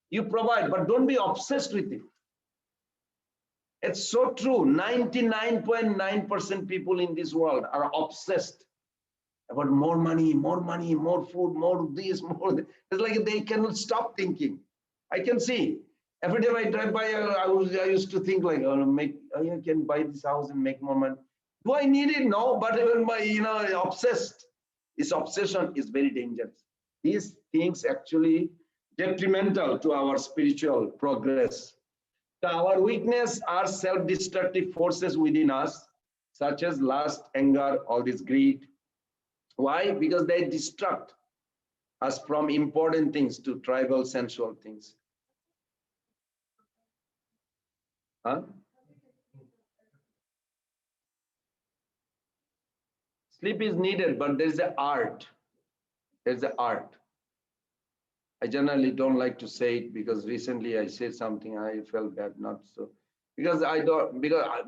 You provide, but don't be obsessed with it. It's so true. 99.9% people in this world are obsessed about more money, more food, more this, more that. It's like they cannot stop thinking. I can see. Every time I drive by, I used to think like, oh, I can buy this house and make more money. Do I need it? No, but even my, obsessed. This obsession is very dangerous. These things actually detrimental to our spiritual progress. So our weakness are self-destructive forces within us, such as lust, anger, all this greed. Why? Because they distract us from important things to tribal, sensual things. Huh? Sleep is needed, but there's an art. There's an art. I generally don't like to say it because recently I said something, I felt bad, not so. Because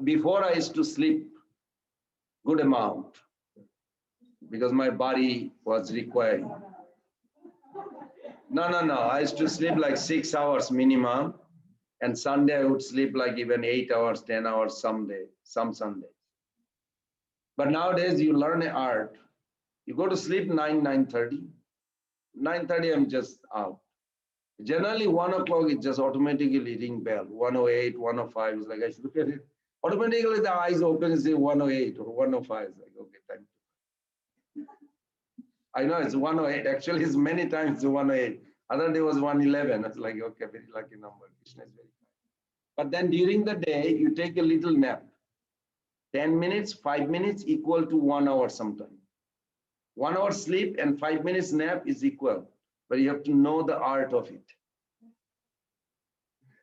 before I used to sleep good amount because my body was requiring. No. I used to sleep like 6 hours minimum. And Sunday I would sleep like even 8 hours, 10 hours some Sundays. But nowadays you learn an art. You go to sleep 9:30. 9:30 I'm just out. Generally 1 o'clock it just automatically ring bell. 108, 105 is like I should look at it. Automatically the eyes open and say 108 or 105. It's like okay, time. I know it's 108. Actually it's many times 108. Other day was 111. It's like okay, very lucky number. Krishna is very kind. But then during the day, you take a little nap. 10 minutes, 5 minutes equal to 1 hour sometime. 1 hour sleep and 5 minutes nap is equal. But you have to know the art of it.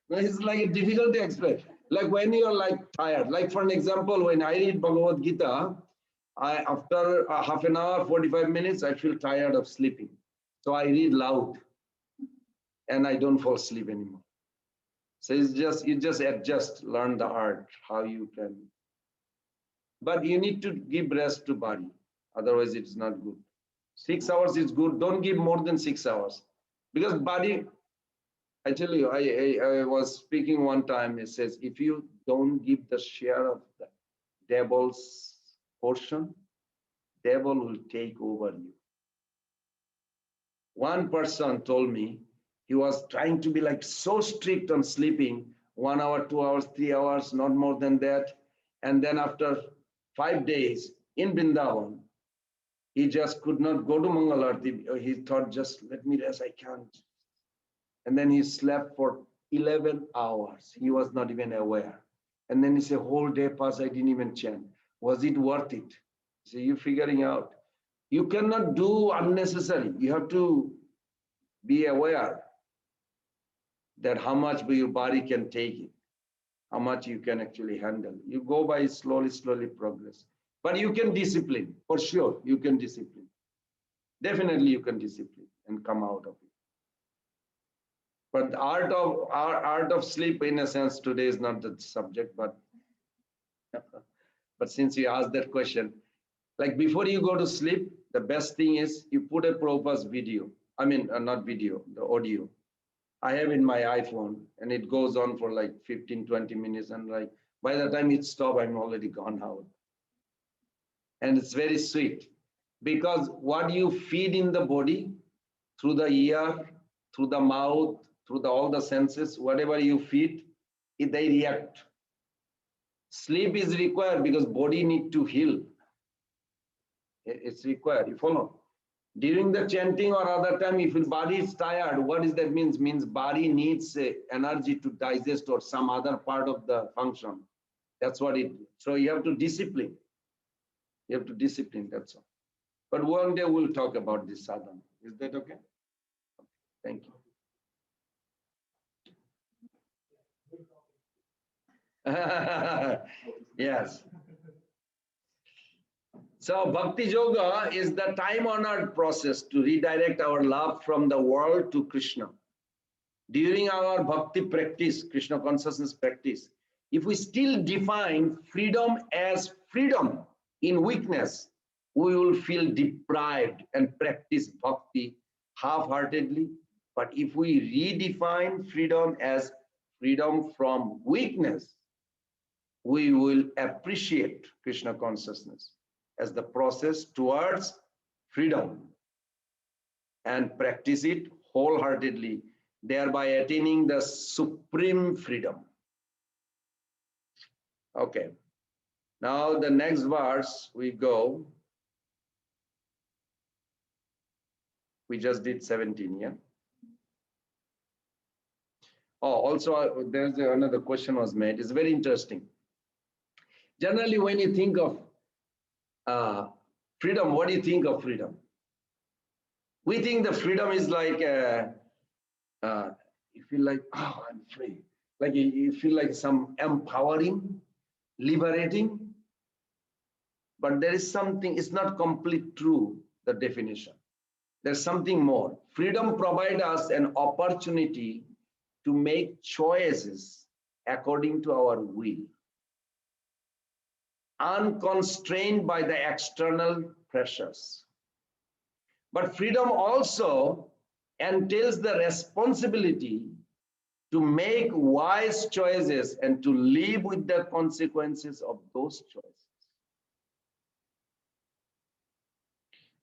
Now, it's like difficult to explain. Like when you're like tired. Like for an example, when I read Bhagavad Gita, after half an hour, 45 minutes, I feel tired of sleeping. So I read loud and I don't fall asleep anymore. So you just adjust, learn the art, how you can. But you need to give rest to body. Otherwise, it's not good. 6 hours is good. Don't give more than 6 hours. Because body, I tell you, I was speaking one time, it says, if you don't give the share of the devil's portion, devil will take over you. One person told me, he was trying to be like so strict on sleeping, 1 hour, 2 hours, 3 hours, not more than that. And then after 5 days in Vrindavan, he just could not go to Mangalarti. He thought, just let me rest, I can't. And then he slept for 11 hours. He was not even aware. And then he said, whole day passed, I didn't even chant. Was it worth it? So you're figuring out. You cannot do unnecessary. You have to be aware that how much your body can take it, how much you can actually handle. You go by slowly progress. But you can discipline, for sure, you can discipline. Definitely you can discipline and come out of it. But the art of sleep, in a sense, today is not the subject, but since you asked that question, like before you go to sleep, the best thing is you put a Prabhupada's video. I mean, not video, the audio. I have in my iPhone, and it goes on for like 15-20 minutes, and like by the time it stops, I'm already gone out. And it's very sweet, because what you feed in the body through the ear, through the mouth, through all the senses, whatever you feed, they react. Sleep is required because body need to heal. It's required. You follow? During the chanting or other time, if your body is tired, what is that means? Means body needs energy to digest or some other part of the function. That's what it. So you have to discipline. You have to discipline. That's all. But one day we'll talk about this sadhana. Is that okay? Thank you. Yes. So Bhakti Yoga is the time-honored process to redirect our love from the world to Krishna. During our Bhakti practice, Krishna consciousness practice, if we still define freedom as freedom in weakness, we will feel deprived and practice Bhakti half-heartedly. But if we redefine freedom as freedom from weakness, we will appreciate Krishna consciousness as the process towards freedom and practice it wholeheartedly, thereby attaining the supreme freedom. Okay. Now the next verse we go. We just did 17, yeah? Oh, also there's another question was made. It's very interesting. Generally, when you think of freedom, what do you think of freedom? We think the freedom is like, you feel like, oh, I'm free. Like you feel like some empowering, liberating. But there is something, it's not complete true, the definition. There's something more. Freedom provides us an opportunity to make choices according to our will, unconstrained by the external pressures. But freedom also entails the responsibility to make wise choices and to live with the consequences of those choices.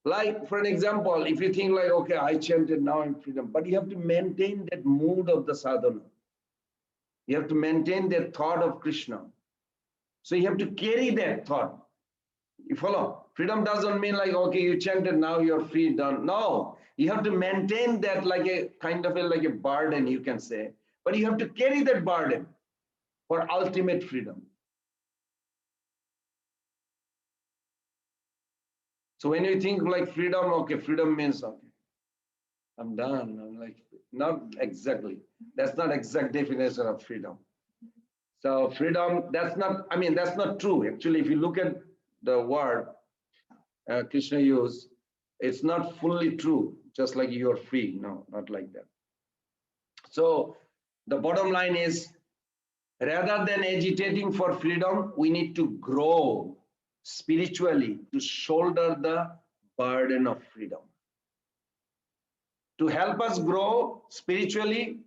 Like, for an example, if you think like, okay, I chanted, now I'm freedom, but you have to maintain that mood of the sadhana. You have to maintain that thought of Krishna. So you have to carry that thought. You follow? Freedom doesn't mean like, okay, you chanted, now you're free, done. No, you have to maintain that like a kind of like a burden, you can say. But you have to carry that burden for ultimate freedom. So when you think like freedom, okay, freedom means, okay, I'm done. I'm like, not exactly. That's not exact definition of freedom. So freedom, that's not, I mean, that's not true. Actually, if you look at the word Krishna used, it's not fully true, just like you're free. No, not like that. So the bottom line is, rather than agitating for freedom, we need to grow spiritually to shoulder the burden of freedom. To help us grow spiritually,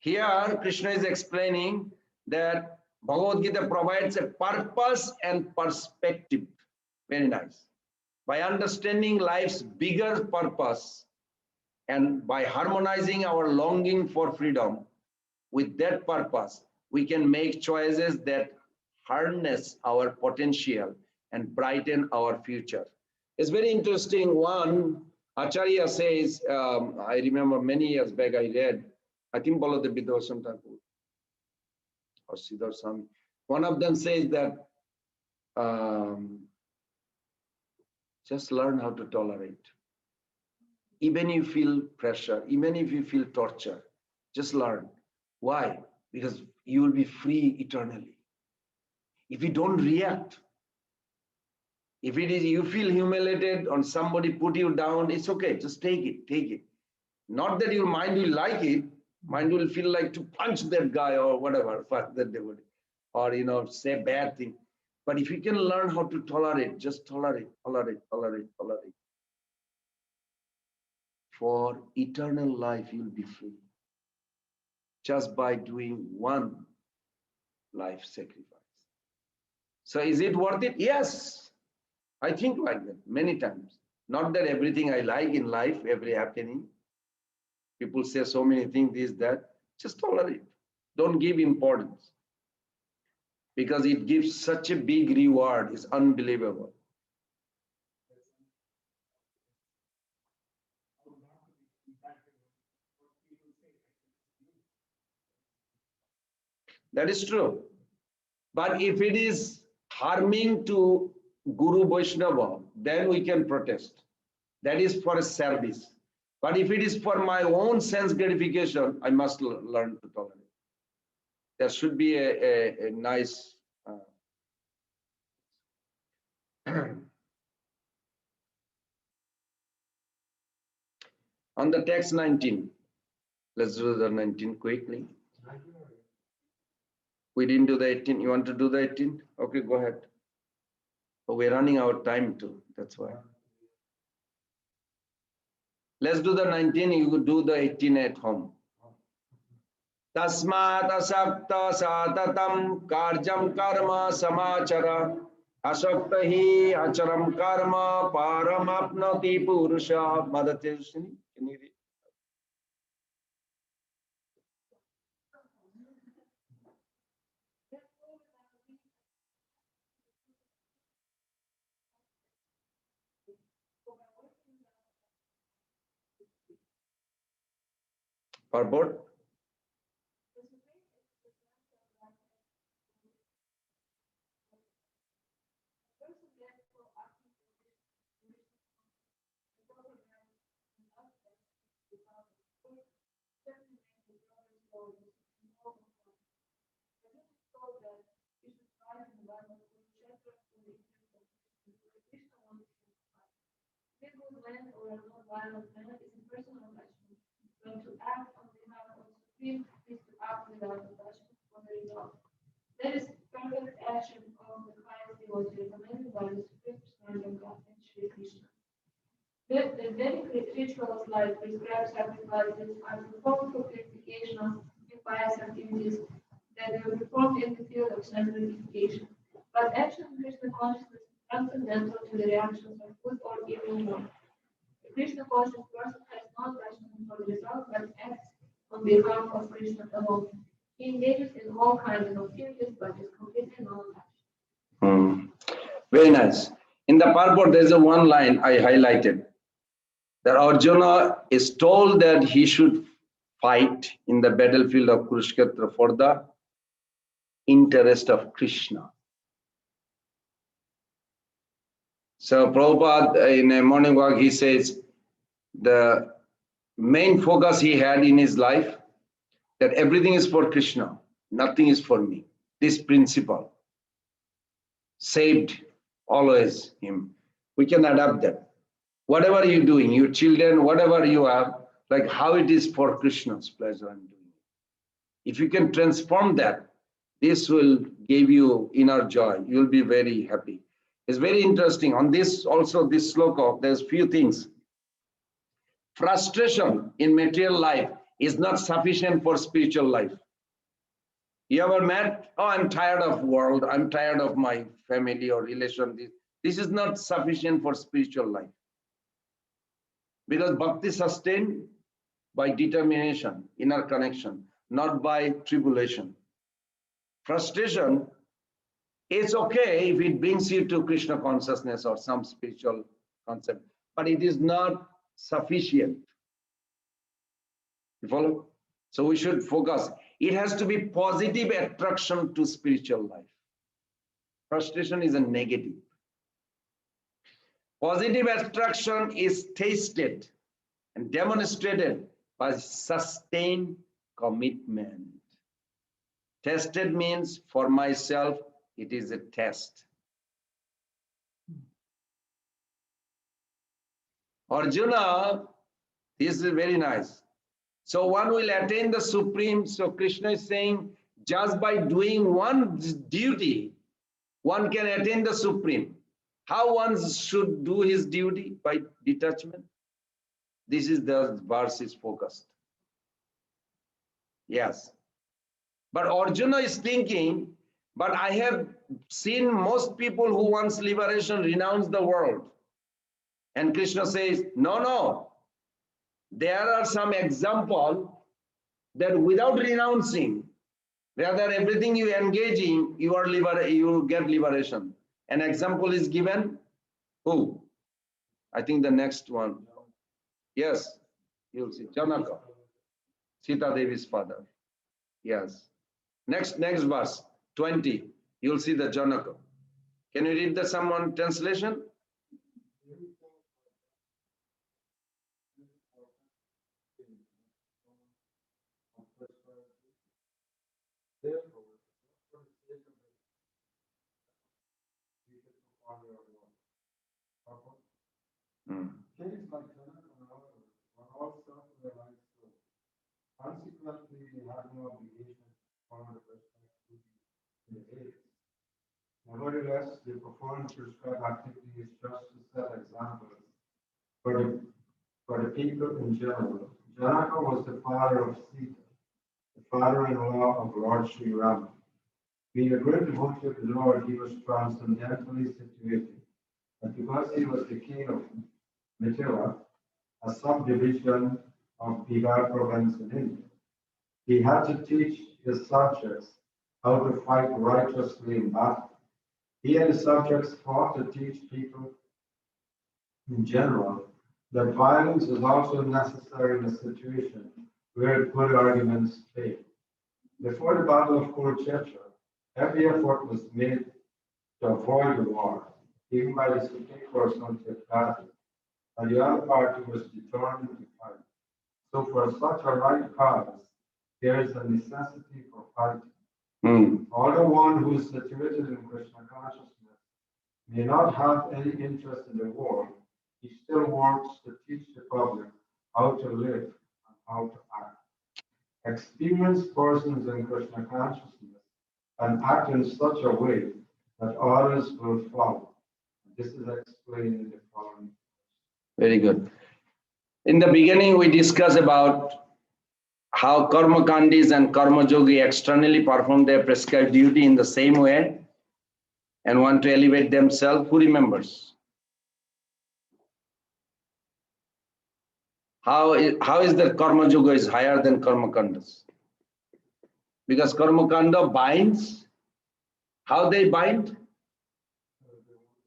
here Krishna is explaining that Bhagavad Gita provides a purpose and perspective. Very nice. By understanding life's bigger purpose and by harmonizing our longing for freedom with that purpose, we can make choices that harness our potential and brighten our future. It's very interesting. One, Acharya says, I remember many years back I read, I think Baladev Vidyavasam Thakur or Siddhar Swami. One of them says that just learn how to tolerate. Even if you feel pressure, even if you feel torture, just learn. Why? Because you will be free eternally. If you don't react, if it is you feel humiliated or somebody put you down, it's okay. Just take it, take it. Not that your mind will like it. Mind will feel like to punch that guy or whatever that they would, or say bad thing. But if you can learn how to tolerate, just tolerate, tolerate, tolerate, tolerate. For eternal life, you'll be free. just by doing one life sacrifice. So is it worth it? Yes, I think like that many times. Not that everything I like in life, every happening. People say so many things, this, that. Just tolerate. Don't give importance. Because it gives such a big reward. It's unbelievable. That is true. But if it is harming to Guru Vaishnava, then we can protest. That is for a service. But if it is for my own sense gratification, I must learn to tolerate. There should be a nice on the text 19. Let's do the 19 quickly. We didn't do the 18. You want to do the 18? Okay, go ahead. But we're running out of time too. That's why. Let's do the 19. You could do the 18 at home. Tasmat asakta satatam karjam karma samachara asakta hi acharam karma paramapnati purusha. Mother Teresa, can you read? Purport? To act on behalf of the Supreme is to act without attachment for the result. That is perfect action of the highest devotee recommended by the Supreme Personality of God and Sri Krishna. The Vedic rituals like prescribed sacrifices are performed for purification of impious activities that were performed in the field of sense gratification. But action in Krishna consciousness is transcendental to the reactions of good or evil one. The Krishna conscious person has no attachment for the result but acts on behalf of Krishna alone. He engages in all kinds of activities but is completely non-attached. Very nice. In the purport, there's a one line I highlighted. That Arjuna is told that he should fight in the battlefield of Kurukshetra for the interest of Krishna. So Prabhupada in a morning walk, he says the main focus he had in his life, that everything is for Krishna, nothing is for me. This principle saved always him. We can adapt that. Whatever you're doing, your children, whatever you have, like how it is for Krishna's pleasure I'm doing it. If you can transform that, this will give you inner joy. You'll be very happy. It's very interesting. On this also, this sloka, there's few things. Frustration in material life is not sufficient for spiritual life. You ever met, oh, I'm tired of world, I'm tired of my family or relation. This is not sufficient for spiritual life. Because bhakti sustained by determination, inner connection, not by tribulation. Frustration is okay if it brings you to Krishna consciousness or some spiritual concept, but it is not sufficient. You follow? So we should focus. It has to be positive attraction to spiritual life. Frustration is a negative. Positive attraction is tasted and demonstrated by sustained commitment. Tested means for myself, it is a test. Arjuna, this is very nice. So one will attain the supreme. So Krishna is saying, just by doing one duty, one can attain the supreme. How one should do his duty? By detachment. This is the verse is focused. Yes. But Arjuna is thinking, but I have seen most people who wants liberation renounce the world. And Krishna says, no, no. There are some example that without renouncing, rather everything you engage in, you get liberation. An example is given. Who? I think the next one. Yes, you'll see. Janaka, Sita Devi's father. Yes. Next verse, 20. You'll see the Janaka. Can you read the someone translation? Kings like Jonathan and others were all self-realized souls. Consequently, they had no obligation to perform the prescribed duties in the age. Nevertheless, they performed prescribed activities just to set examples for the people in general. Janaka was the father of Sita, the father-in-law of Lord Sri Rama. Being a great devotee of the Lord, he was transcendentally situated. But because he was the king of Mithila, a subdivision of Bihar province in India, he had to teach his subjects how to fight righteously in battle. He and his subjects fought to teach people in general that violence is also necessary in a situation where good arguments fail. Before the Battle of Kurukshetra, every effort was made to avoid the war, even by the supreme personality of God, and the other party was determined to fight. So for such a right cause, there is a necessity for fighting. Although one who is situated in Krishna consciousness may not have any interest in the war, he still wants to teach the public how to live and how to act. Experienced persons in Krishna consciousness can act in such a way that others will follow. This is explained in the following. Very good. In the beginning, we discussed about how karma kandis and karma yogi externally perform their prescribed duty in the same way and want to elevate themselves. Who remembers? How is the karma yoga is higher than karma kandas? Because karma kanda binds. How they bind?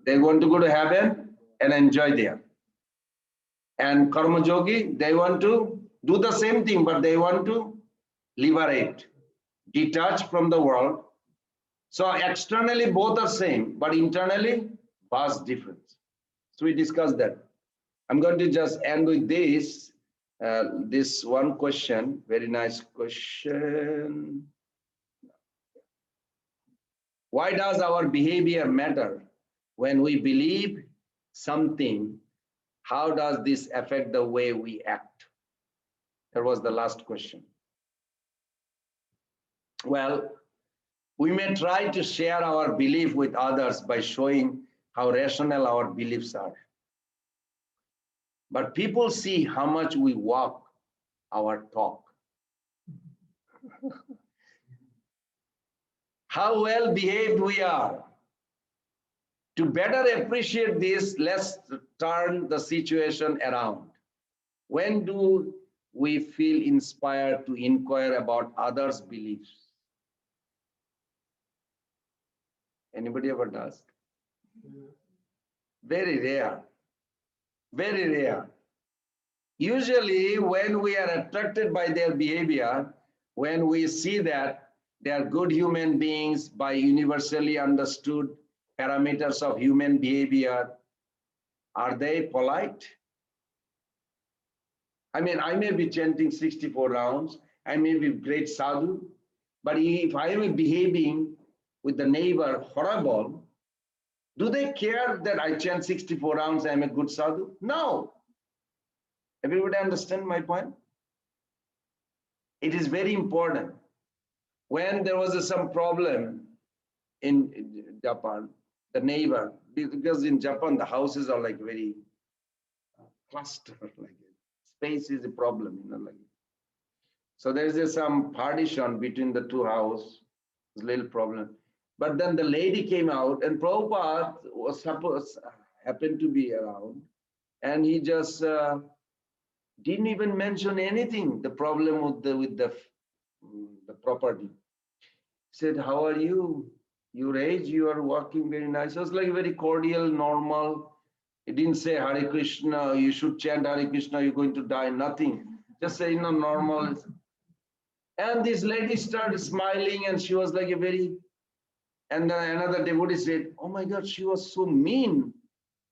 They want to go to heaven and enjoy there. And karma yogi, they want to do the same thing, but they want to liberate, detach from the world. So externally both are same, but internally vast difference. So we discussed that. I'm going to just end with this. This one question, very nice question. Why does our behavior matter? When we believe something, how does this affect the way we act? That was the last question. Well, we may try to share our belief with others by showing how rational our beliefs are. But people see how much we walk our talk. How well behaved we are. To better appreciate this, let's turn the situation around. When do we feel inspired to inquire about others' beliefs? Anybody ever does? Very rare. Very rare. Usually when we are attracted by their behavior, when we see that they are good human beings by universally understood parameters of human behavior, are they polite? I mean, I may be chanting 64 rounds, I may be great sadhu, but if I am behaving with the neighbor horrible, do they care that I chant 64 rounds, I am a good sadhu? No. Everybody understand my point? It is very important. When there was some problem in Japan, the neighbor, because in Japan, the houses are like very clustered, like space is a problem, like. So there's some partition between the two houses, little problem. But then the lady came out, and Prabhupada was happened to be around, and he just didn't even mention anything, the problem with the property. He said, "How are you? Your age, you are working very nice." It was like very cordial, normal. He didn't say Hare Krishna, you should chant Hare Krishna, you're going to die, nothing. Just say, normal. And this lady started smiling, and she was like a very, and then another devotee said, "Oh my God, she was so mean.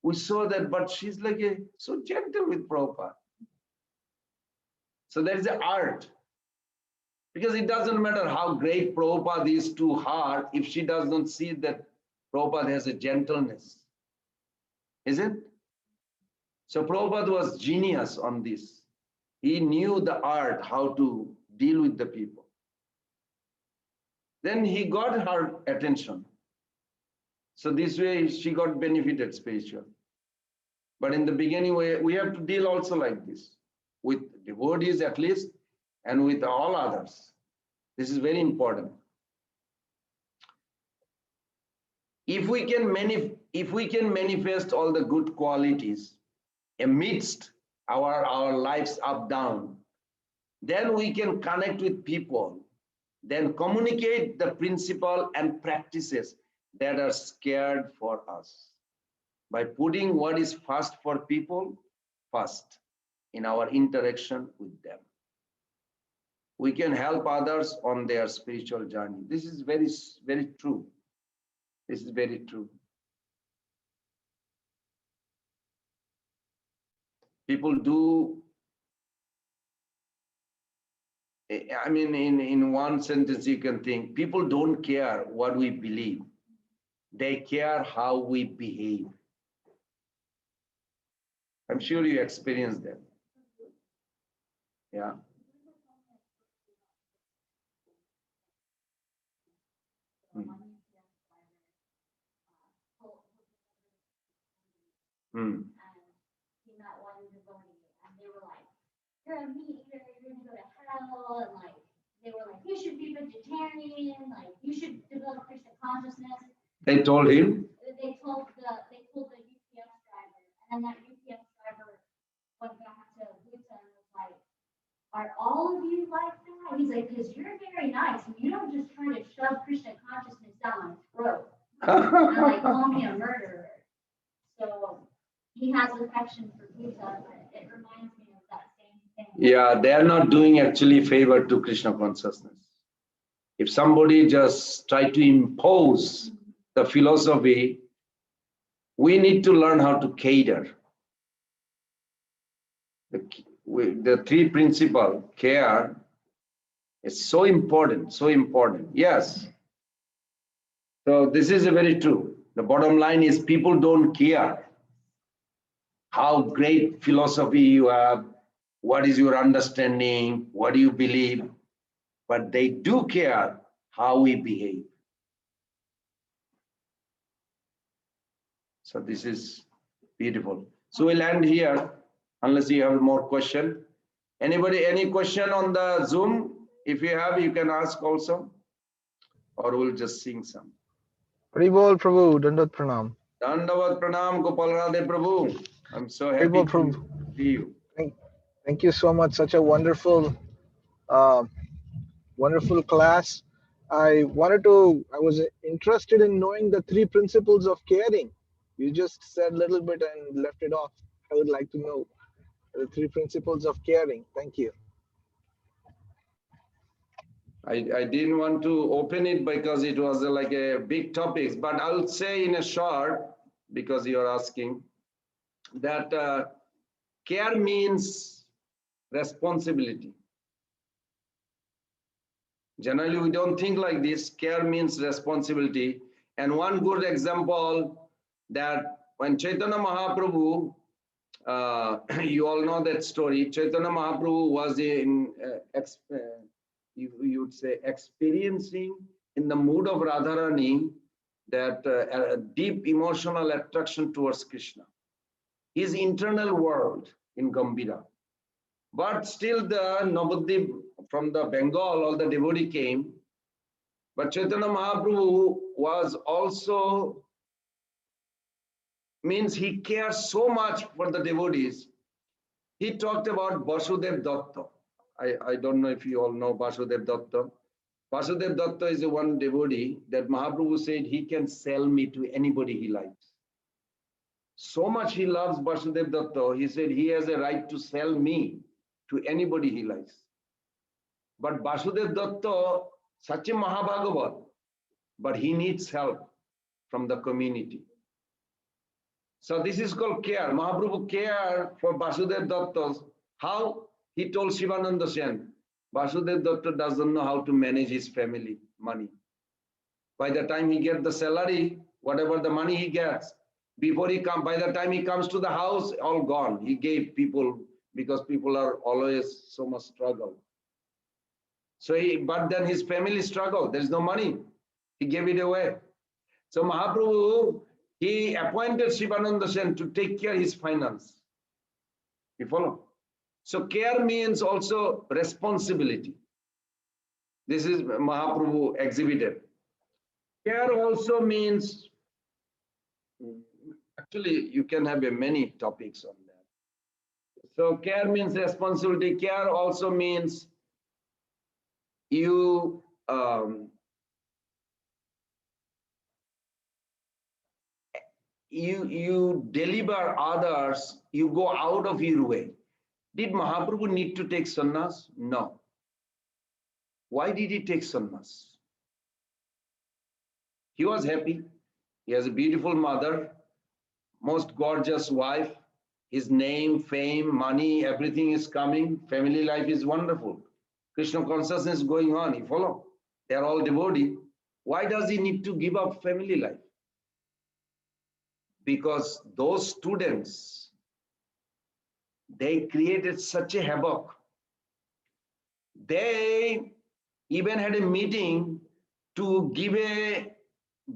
We saw that, but she's like so gentle with Prabhupada." So there is an art. Because it doesn't matter how great Prabhupada is to her if she does not see that Prabhupada has a gentleness. Is it? So Prabhupada was genius on this. He knew the art, how to deal with the people. Then he got her attention. So this way she got benefited spiritually. But in the beginning, we have to deal also like this, with devotees at least, and with all others. This is very important. If we can manifest all the good qualities amidst our lives up down, then we can connect with people, then communicate the principle and practices that are scared for us by putting what is first for people first in our interaction with them. We can help others on their spiritual journey. This is very, very true. This is very true. People do, I mean, in one sentence you can think, people don't care what we believe. They care how we behave. I'm sure you experienced that. Yeah. Hmm. He met one devotee, and they were like, "You're a meat eater, you're gonna go to hell," and like they were like, "You should be vegetarian, like you should develop Krishna consciousness." They told him? They told the UPS driver, and then that UPS driver went back to Gita and was like, "Are all of you like that?" He's like, "Because you're very nice, and you don't just try to shove Krishna consciousness down my throat and like call me a murderer." So he has affection for Gita, but it reminds me of that same thing. Yeah, they are not doing actually favor to Krishna consciousness. If somebody just try to impose the philosophy, we need to learn how to cater. The three principle, care, is so important, so important. Yes. So this is very true. The bottom line is people don't care how great philosophy you have, what is your understanding, what do you believe, but they do care how we behave. So this is beautiful. So we'll end here unless you have more question. Anybody, any question on the Zoom? If you have, you can ask also, or we'll just sing some. Haribol Prabhu, Dandat Pranam. Dandavat Pranam, Gopal Radhe Prabhu. I'm so happy Haribol to Prabhu. see you. Thank you so much. Such a wonderful, wonderful class. I was interested in knowing the three principles of caring. You just said a little bit and left it off. I would like to know the three principles of caring. Thank you. I didn't want to open it because it was like a big topic, but I'll say in a short, because you're asking, that care means responsibility. Generally, we don't think like this. Care means responsibility. And one good example that when Chaitanya Mahaprabhu, you all know that story, Chaitanya Mahaprabhu was in, you would say, experiencing in the mood of Radharani that a deep emotional attraction towards Krishna. His internal world in Gambhira. But still the Navadip from the Bengal, all the devotee came. But Chaitanya Mahaprabhu was also, means he cares so much for the devotees. He talked about Vasudev Datta. I don't know if you all know Vasudev Datta. Vasudev Datta is a one devotee that Mahaprabhu said he can sell me to anybody he likes. So much he loves Vasudev Datta, he said he has a right to sell me to anybody he likes. But Vasudev Datta, such a Mahabhagavat, but he needs help from the community. So this is called care. Mahaprabhu cared for Vasudev Datta. How? He told Shivananda Sen, Vasudev Datta doesn't know how to manage his family money. By the time he gets the salary, whatever the money he gets, before he comes, by the time he comes to the house, all gone. He gave people, because people are always so much struggle. So but then his family struggle. There's no money. He gave it away. So Mahaprabhu, he appointed Shivananda Sen to take care of his finance. You follow? So care means also responsibility. This is Mahaprabhu exhibited. Care also means, actually you can have many topics on that. So care means responsibility. Care also means you you deliver others, you go out of your way. Did Mahaprabhu need to take sannyas? No. Why did he take sannyas? He was happy. He has a beautiful mother, most gorgeous wife. His name, fame, money, everything is coming. Family life is wonderful. Krishna consciousness is going on. You follow? They are all devotee. Why does he need to give up family life? Because those students, they created such a havoc. They even had a meeting to give a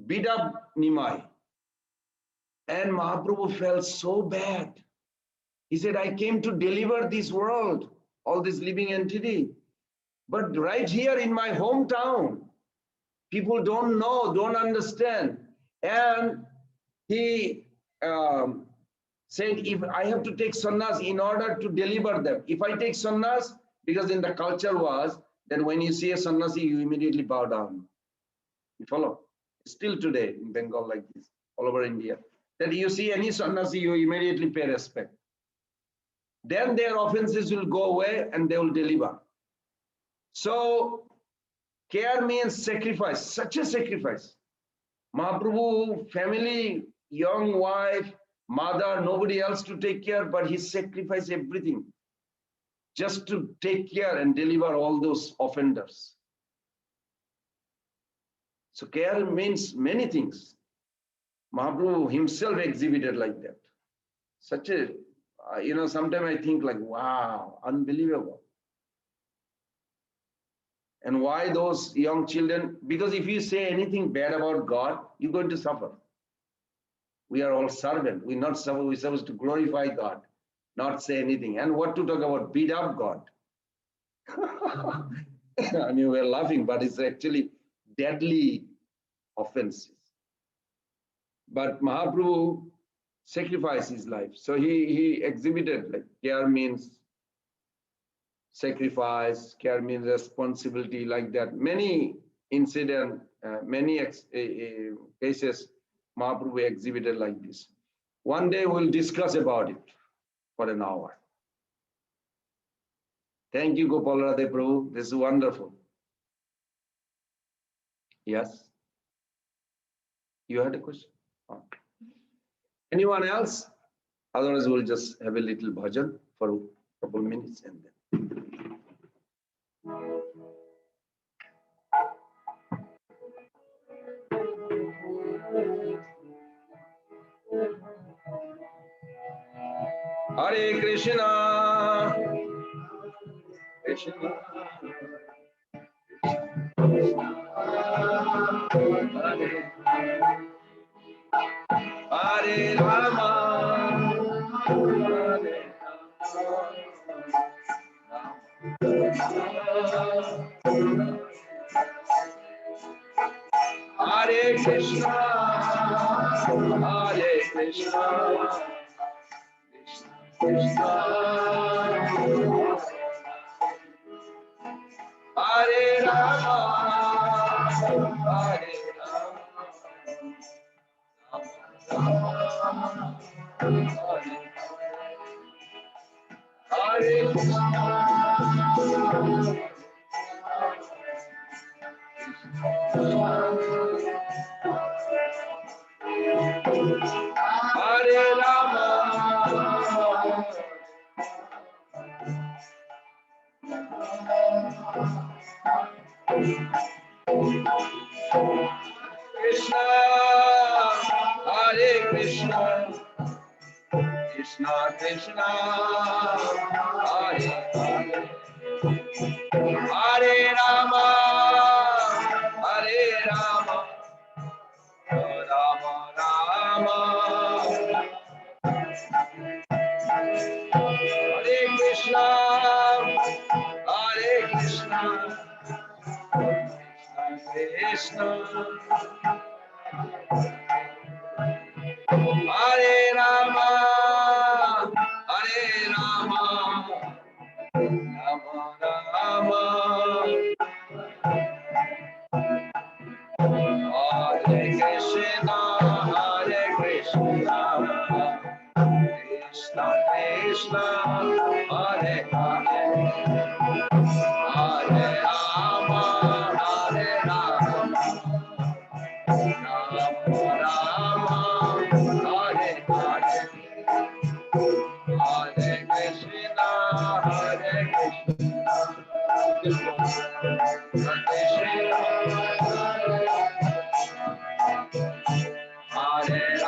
beat up Nimai. And Mahaprabhu felt so bad. He said, I came to deliver this world, all this living entity. But right here in my hometown, people don't know, don't understand. And he said, if I have to take sannyas in order to deliver them, if I take sannyas, because in the culture was that when you see a sannyasi, you immediately bow down. You follow? Still today in Bengal like this, all over India, that you see any sannyasi, you immediately pay respect. Then their offenses will go away and they will deliver. So care means sacrifice, such a sacrifice. Mahaprabhu, family, young wife, mother, nobody else to take care, but he sacrificed everything just to take care and deliver all those offenders. So care means many things. Mahaprabhu himself exhibited like that. Such a, sometimes I think like, wow, unbelievable. And why those young children? Because if you say anything bad about God, you're going to suffer. We are all servant. We're not suffer. We're supposed to glorify God, not say anything. And what to talk about? Beat up God. I mean, we're laughing, but it's actually deadly offenses. But Mahaprabhu sacrificed his life. So he exhibited like care means sacrifice, care means responsibility, like that. Many incidents, many cases Mahaprabhu exhibited like this. One day we'll discuss about it for an hour. Thank you, Gopal Radhe Prabhu. This is wonderful. Yes? You had a question? Oh. Anyone else? Otherwise, we'll just have a little bhajan for a couple minutes and then. Hare Krishna. Krishna. Hare Rama. Hare Rama. Hare Krishna, Hare Krishna, Krishna, Hare Rama, Hare Rama, Hare Krishna, Hare Rama, Krishna, Hare Krishna, Krishna Krishna, Hare Hare, Hare Rama, Hare Rama, Rama Rama, Hare Krishna, Hare Krishna, Krishna Hare Rama, Hare Rama, Rama Rama, Hare Krishna, Hare Krishna, Krishna Krishna, Hare Hare, Hare Rama, Hare Rama, Rama Rama, Hare Hare, Hare Krishna, Hare Krishna, Krishna Hare